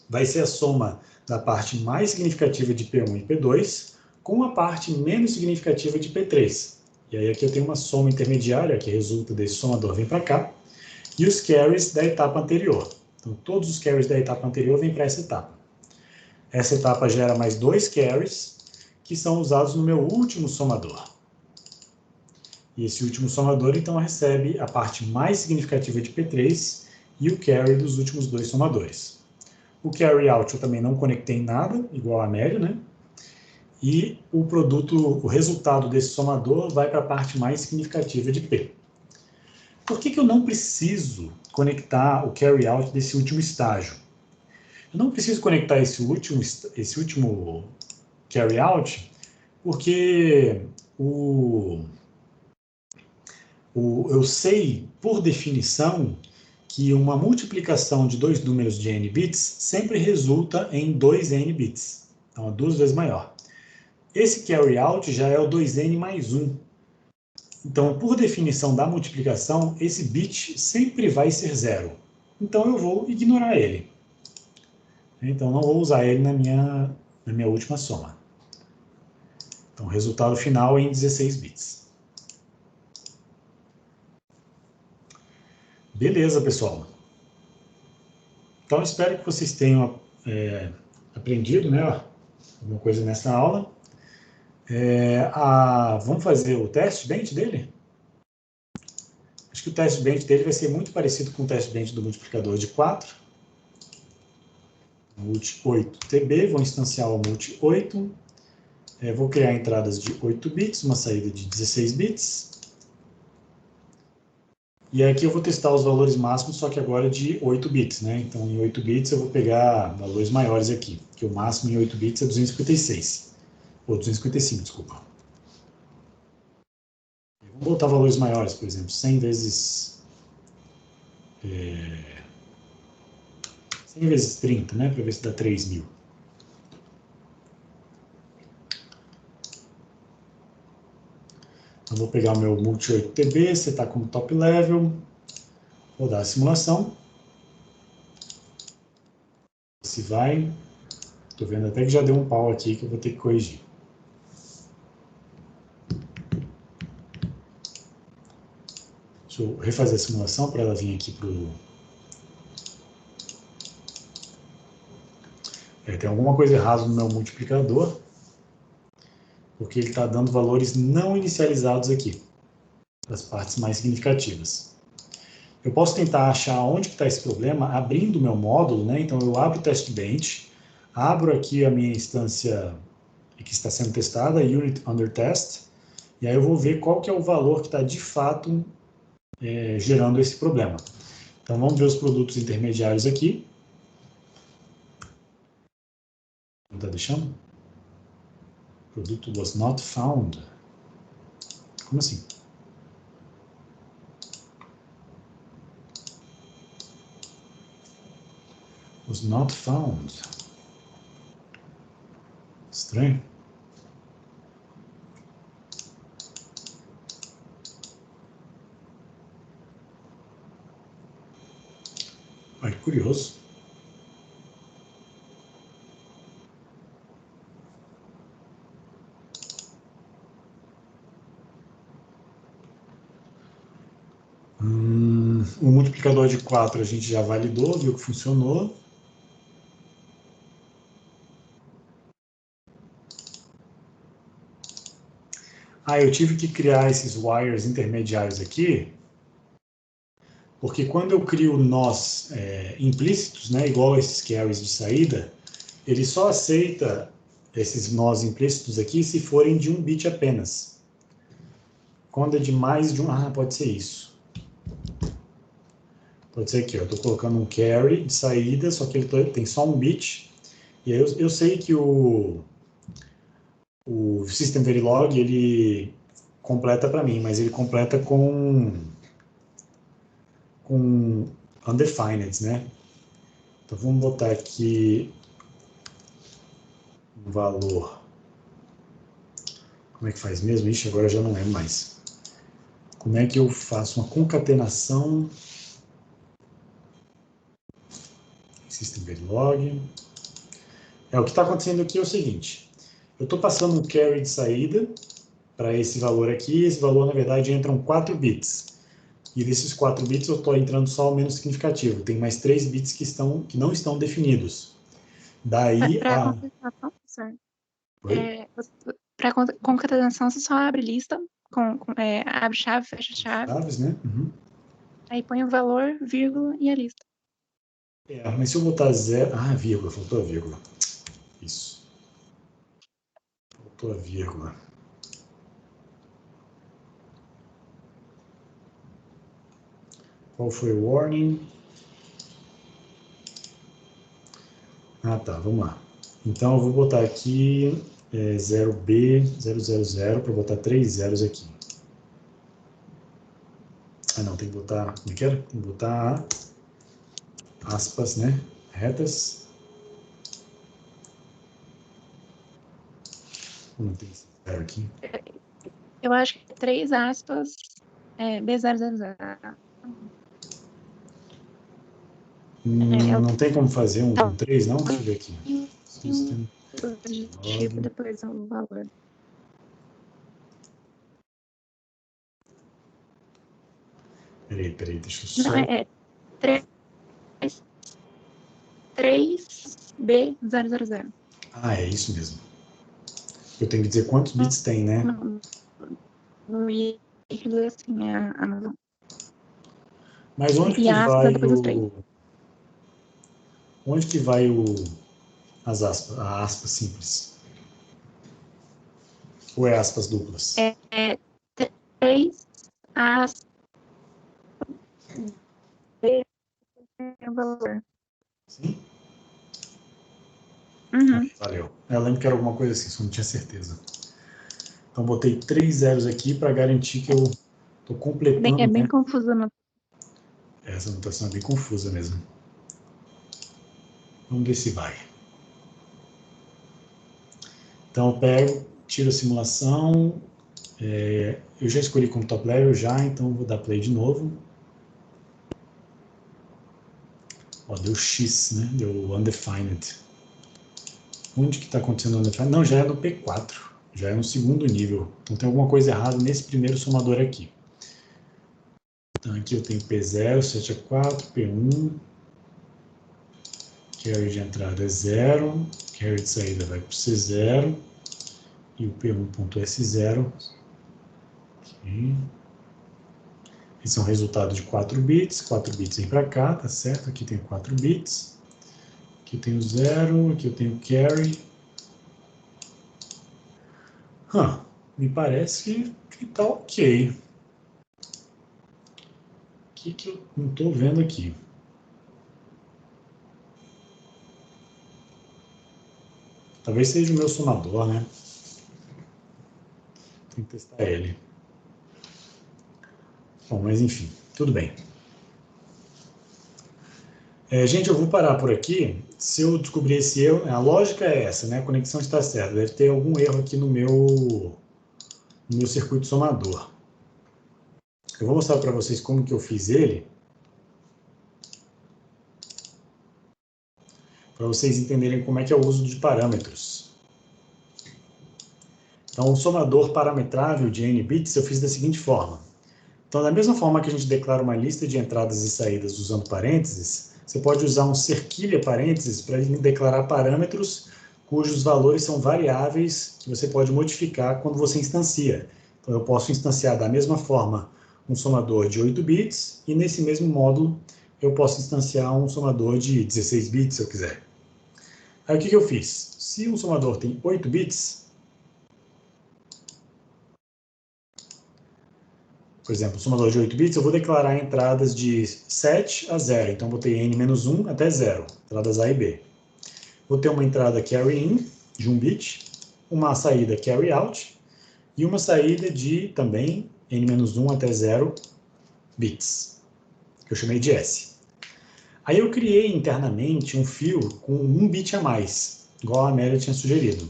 vai ser a soma da parte mais significativa de P1 e P2 com a parte menos significativa de P3. E aí aqui eu tenho uma soma intermediária, que resulta desse somador, vem para cá, e os carries da etapa anterior. Então, todos os carries da etapa anterior vêm para essa etapa. Essa etapa gera mais 2 carries, que são usados no meu último somador. E esse último somador, então, recebe a parte mais significativa de P3 e o carry dos últimos 2 somadores. O carry out eu também não conectei em nada, igual a Amélio, né? E o resultado desse somador vai para a parte mais significativa de P. Por que eu não preciso conectar o carry out desse último estágio? Eu não preciso conectar esse último carry out porque eu sei, por definição, que uma multiplicação de dois números de n bits sempre resulta em 2n bits. Então, é 2 vezes maior. Esse carry out já é o 2n mais 1. Então, por definição da multiplicação, esse bit sempre vai ser 0. Então, eu vou ignorar ele. Então, não vou usar ele na minha última soma. Então, o resultado final é em 16 bits. Beleza, pessoal. Então, espero que vocês tenham aprendido, né, alguma coisa nessa aula. Vamos fazer o teste bench dele? Acho que o teste bench dele vai ser muito parecido com o teste bench do multiplicador de 4. Multi8TB, vou instanciar o multi8. Vou criar entradas de 8 bits, uma saída de 16 bits. E aqui eu vou testar os valores máximos, só que agora de 8 bits, né? Então, em 8 bits eu vou pegar valores maiores aqui, que o máximo em 8 bits é 256. Ou 255, desculpa. Vamos botar valores maiores, por exemplo, 100 vezes 30, né? Para ver se dá 3.000. Eu vou pegar o meu multi8TB, setar como top level, rodar a simulação. Se vai. Estou vendo até que já deu um pau aqui que eu vou ter que corrigir. Deixa eu refazer a simulação para ela vir aqui para o... tem alguma coisa errada no meu multiplicador, porque ele está dando valores não inicializados aqui, das partes mais significativas. Eu posso tentar achar onde está esse problema abrindo o meu módulo, né? Então eu abro o test bench, abro aqui a minha instância que está sendo testada, unit under test, e aí eu vou ver qual que é o valor que está de fato gerando esse problema. Então vamos ver os produtos intermediários aqui. Não está deixando? Produto was not found. Como assim? Was not found. Estranho. Ai, que curioso. O multiplicador de 4 a gente já validou, viu que funcionou. Eu tive que criar esses wires intermediários aqui, porque quando eu crio nós implícitos, né, igual esses carries de saída, ele só aceita esses nós implícitos aqui se forem de 1 bit apenas. Quando é de mais de um... pode ser isso. Pode ser aqui, eu estou colocando um carry de saída, só que ele tem só 1 bit. E aí eu sei que o System Verilog, ele completa para mim, mas ele completa com undefined, né? Então vamos botar aqui um valor. Como é que faz mesmo? Ixi, agora eu já não lembro mais. Como é que eu faço uma concatenação? System Verilog. O que está acontecendo aqui é o seguinte. Eu estou passando um carry de saída para esse valor aqui. Esse valor, na verdade, entram 4 bits. E desses 4 bits eu estou entrando só o menos significativo. Tem mais 3 bits que não estão definidos. Daí Para concatenação, você só abre lista, abre chave, fecha chave. Chaves, né? Uhum. Aí põe o valor, vírgula e a lista. Mas se eu botar 0... vírgula, faltou a vírgula. Isso. Faltou a vírgula. Qual foi o warning? Tá, vamos lá. Então eu vou botar aqui 0B000 para botar 3 zeros aqui. Não, tem que botar... Como é que era? Tem que botar aspas, né? Retas. Não tem esse zero aqui. Eu acho que 3 aspas B000. Não tem como fazer um com 3, não? Deixa eu ver aqui. Sim, adjetivo, depois o valor. Peraí, deixa eu só... Não, é 3B000. Ah, é isso mesmo. Eu tenho que dizer quantos bits tem, né? No líquido, assim, Mas onde e que aspas vai depois dos 3. Onde que vai a aspas simples? Ou é aspas duplas? É 3 aspas B o valor. Sim? Uhum. Valeu. Eu lembro que era alguma coisa assim, só não tinha certeza. Então, botei 3 zeros aqui para garantir que eu estou completando, É bem né? confuso. Essa anotação é bem confusa mesmo. Vamos ver se vai. Então, eu pego, tiro a simulação. Eu já escolhi como top level já, então vou dar play de novo. Ó, deu X, né? Deu undefined. Onde que está acontecendo o undefined? Não, já é no P4. Já é no segundo nível. Então tem alguma coisa errada nesse primeiro somador aqui. Então aqui eu tenho P0, 7 a 4, P1. Carry de entrada é 0. Carry de saída vai para o C0. E o P1.S0. Aqui. Esse é um resultado de 4 bits. 4 bits vem para cá, tá certo? Aqui tem 4 bits. Aqui eu tenho 0. Aqui eu tenho carry. Me parece que tá ok. O que eu não estou vendo aqui? Talvez seja o meu somador, né? Tem que testar ele. Bom, mas enfim, tudo bem. Gente, eu vou parar por aqui. Se eu descobrir esse erro, a lógica é essa, né? A conexão está certa. Deve ter algum erro aqui no meu circuito somador. Eu vou mostrar para vocês como que eu fiz ele, para vocês entenderem como é que é o uso de parâmetros. Então, o somador parametrável de n bits eu fiz da seguinte forma. Então, da mesma forma que a gente declara uma lista de entradas e saídas usando parênteses, você pode usar um cerquilha parênteses para declarar parâmetros cujos valores são variáveis que você pode modificar quando você instancia. Então, eu posso instanciar da mesma forma um somador de 8 bits e, nesse mesmo módulo, eu posso instanciar um somador de 16 bits, se eu quiser. Aí, o que eu fiz? Se um somador tem 8 bits, por exemplo, somador de 8 bits, eu vou declarar entradas de 7 a 0. Então, botei n-1 até 0, entradas A e B. Vou ter uma entrada carry in, de 1 bit, uma saída carry out, e uma saída de, também, n-1 até 0 bits, que eu chamei de S. Aí eu criei internamente um fio com 1 bit a mais, igual a Amélia tinha sugerido.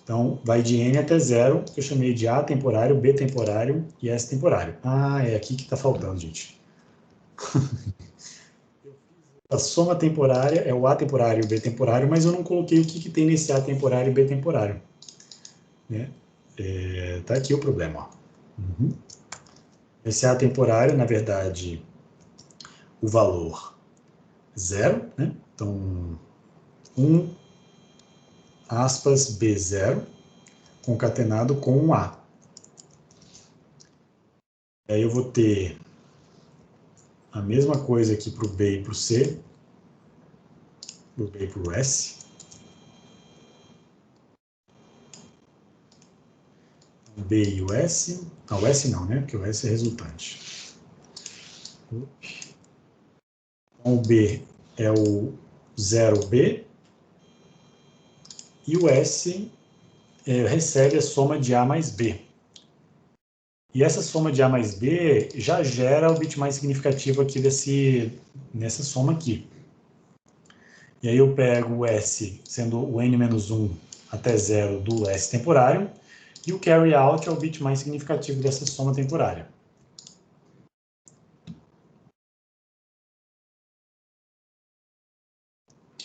Então, vai de n até 0, que eu chamei de A temporário, B temporário e S temporário. Ah, é aqui que está faltando, gente. A soma temporária é o A temporário e o B temporário, mas eu não coloquei o que tem nesse A temporário e B temporário. Né? Tá aqui o problema. Ó. Esse A temporário, na verdade, o valor 0, né? Então, 1 aspas B0 concatenado com um A. Aí eu vou ter a mesma coisa aqui para o B e para o C, para o B e para o S. O B e o S. Ah, o S não, né? Porque o S é resultante. Então, o B é o 0B e o S recebe a soma de A mais B. E essa soma de A mais B já gera o bit mais significativo aqui nessa soma aqui. E aí eu pego o S, sendo o n-1 até 0 do S temporário, e o carry out é o bit mais significativo dessa soma temporária.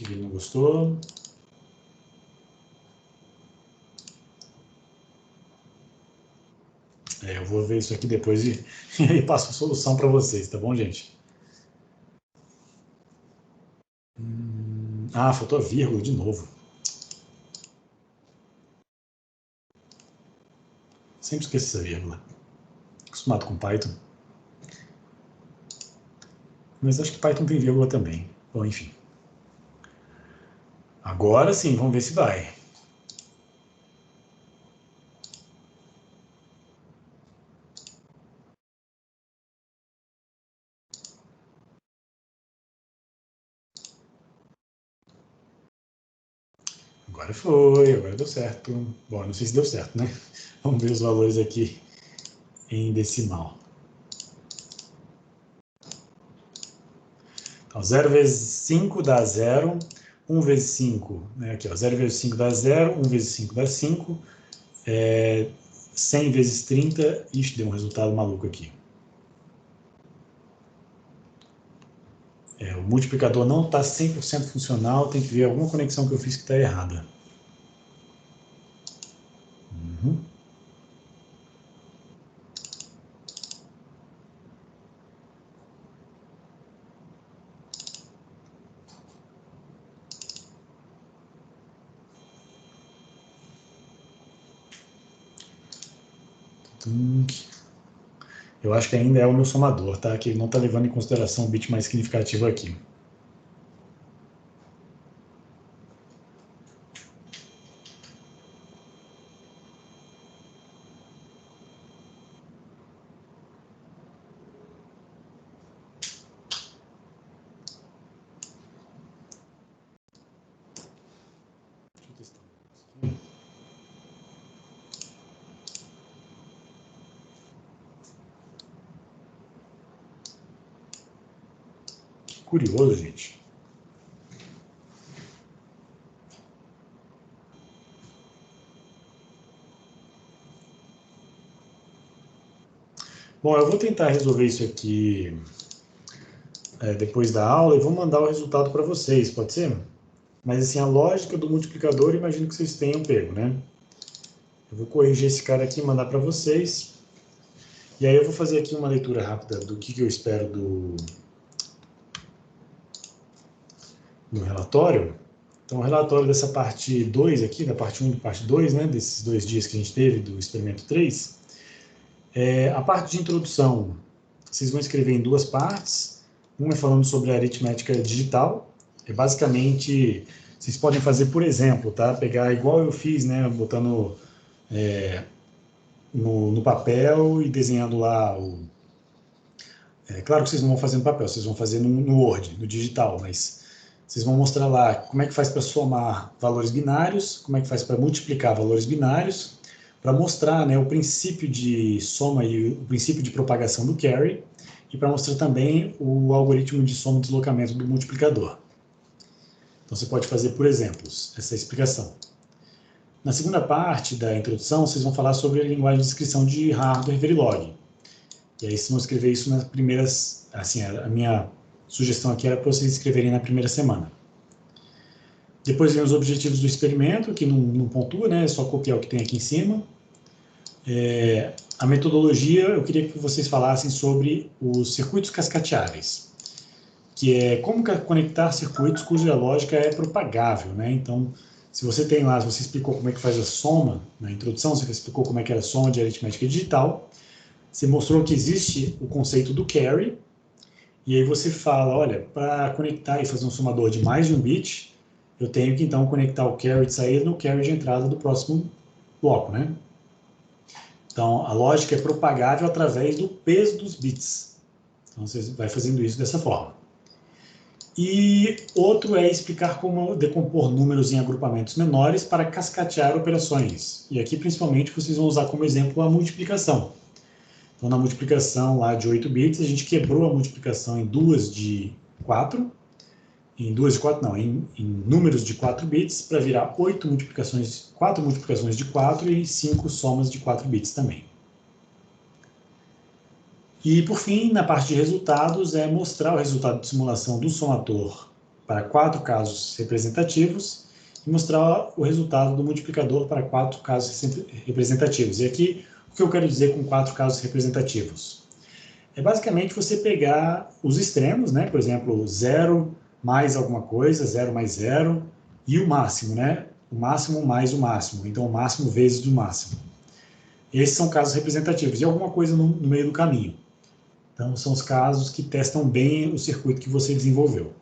que ele não gostou. Eu vou ver isso aqui depois e aí passo a solução para vocês, tá bom, gente? Faltou a vírgula de novo. Sempre esqueço essa vírgula. Acostumado com Python. Mas acho que Python tem vírgula também. Bom, enfim. Agora sim, vamos ver se vai. Agora foi, agora deu certo. Bom, não sei se deu certo, né? Vamos ver os valores aqui em decimal. Então, 0 vezes 5 dá 0. 1 vezes 5, né? Aqui, ó, 0 vezes 5 dá 0. 1 vezes 5 dá 5. 100 vezes 30. Ixi, deu um resultado maluco aqui. O multiplicador não está 100% funcional. Tem que ver alguma conexão que eu fiz que está errada. Eu acho que ainda é o meu somador, tá? Que ele não está levando em consideração o bit mais significativo aqui. Deixa eu testar um negócio aqui. Que curioso, gente. Bom, eu vou tentar resolver isso aqui depois da aula e vou mandar o resultado para vocês, pode ser? Mas assim, a lógica do multiplicador, imagino que vocês tenham pego, né? Eu vou corrigir esse cara aqui e mandar para vocês. E aí eu vou fazer aqui uma leitura rápida do que eu espero do relatório. Então, o relatório dessa parte 2 aqui, da parte 1 e parte 2, né, desses 2 dias que a gente teve do experimento 3, a parte de introdução, vocês vão escrever em 2 partes. Uma é falando sobre a aritmética digital. Basicamente, vocês podem fazer, por exemplo, tá? Pegar igual eu fiz, né, botando no papel e desenhando lá claro que vocês não vão fazer no papel, vocês vão fazer no Word, no digital, mas vocês vão mostrar lá como é que faz para somar valores binários, como é que faz para multiplicar valores binários, para mostrar, né, o princípio de soma e o princípio de propagação do carry, e para mostrar também o algoritmo de soma e deslocamento do multiplicador. Então, você pode fazer, por exemplos, essa explicação. Na segunda parte da introdução, vocês vão falar sobre a linguagem de descrição de hardware Verilog. E aí vocês vão escrever isso nas primeiras... Assim, a minha sugestão aqui era para vocês escreverem na primeira semana. Depois vem os objetivos do experimento, que não pontua, né? É só copiar o que tem aqui em cima. A metodologia, eu queria que vocês falassem sobre os circuitos cascateáveis, que é como conectar circuitos cuja lógica é propagável, né? Então, se você tem lá, se você explicou como é que faz a soma, na introdução você explicou como é que era a soma de aritmética digital, você mostrou que existe o conceito do carry, e aí você fala, olha, para conectar e fazer um somador de mais de um bit, eu tenho que então conectar o carry de saída no carry de entrada do próximo bloco, né? Então, a lógica é propagável através do peso dos bits. Então, você vai fazendo isso dessa forma. E outro é explicar como decompor números em agrupamentos menores para cascatear operações. E aqui, principalmente, vocês vão usar como exemplo a multiplicação. Então, na multiplicação lá de 8 bits, a gente quebrou a multiplicação em duas de 4. Em duas de 4, não, em números de 4 bits, para virar 4 multiplicações de 4 e 5 somas de 4 bits também. E, por fim, na parte de resultados, é mostrar o resultado de simulação do somador para 4 casos representativos e mostrar o resultado do multiplicador para 4 casos representativos. E aqui, o que eu quero dizer com 4 casos representativos? É basicamente você pegar os extremos, né? Por exemplo, 0 mais alguma coisa, 0 mais 0, e o máximo, né? O máximo mais o máximo. Então, o máximo vezes o máximo. Esses são casos representativos. E alguma coisa no meio do caminho. Então, são os casos que testam bem o circuito que você desenvolveu.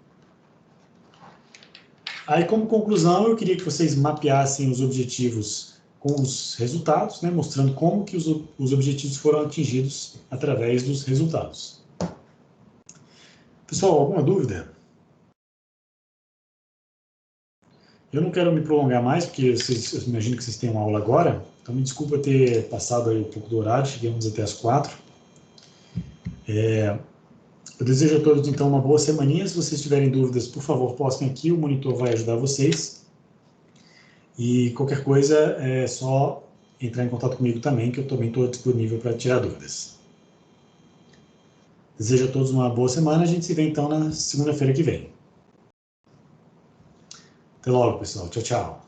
Aí, como conclusão, eu queria que vocês mapeassem os objetivos com os resultados, né, mostrando como que os objetivos foram atingidos através dos resultados. Pessoal, alguma dúvida? Eu não quero me prolongar mais, porque eu imagino que vocês têm uma aula agora, então me desculpa ter passado aí um pouco do horário, chegamos até as 4. Eu desejo a todos, então, uma boa semaninha. Se vocês tiverem dúvidas, por favor, postem aqui, o monitor vai ajudar vocês. E qualquer coisa, é só entrar em contato comigo também, que eu também estou disponível para tirar dúvidas. Desejo a todos uma boa semana. A gente se vê, então, na segunda-feira que vem. Até logo, pessoal. Tchau, tchau.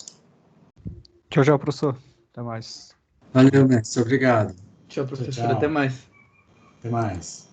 Tchau, tchau, professor. Até mais. Valeu, mestre. Obrigado. Tchau, professor. Tchau. Até mais. Até mais.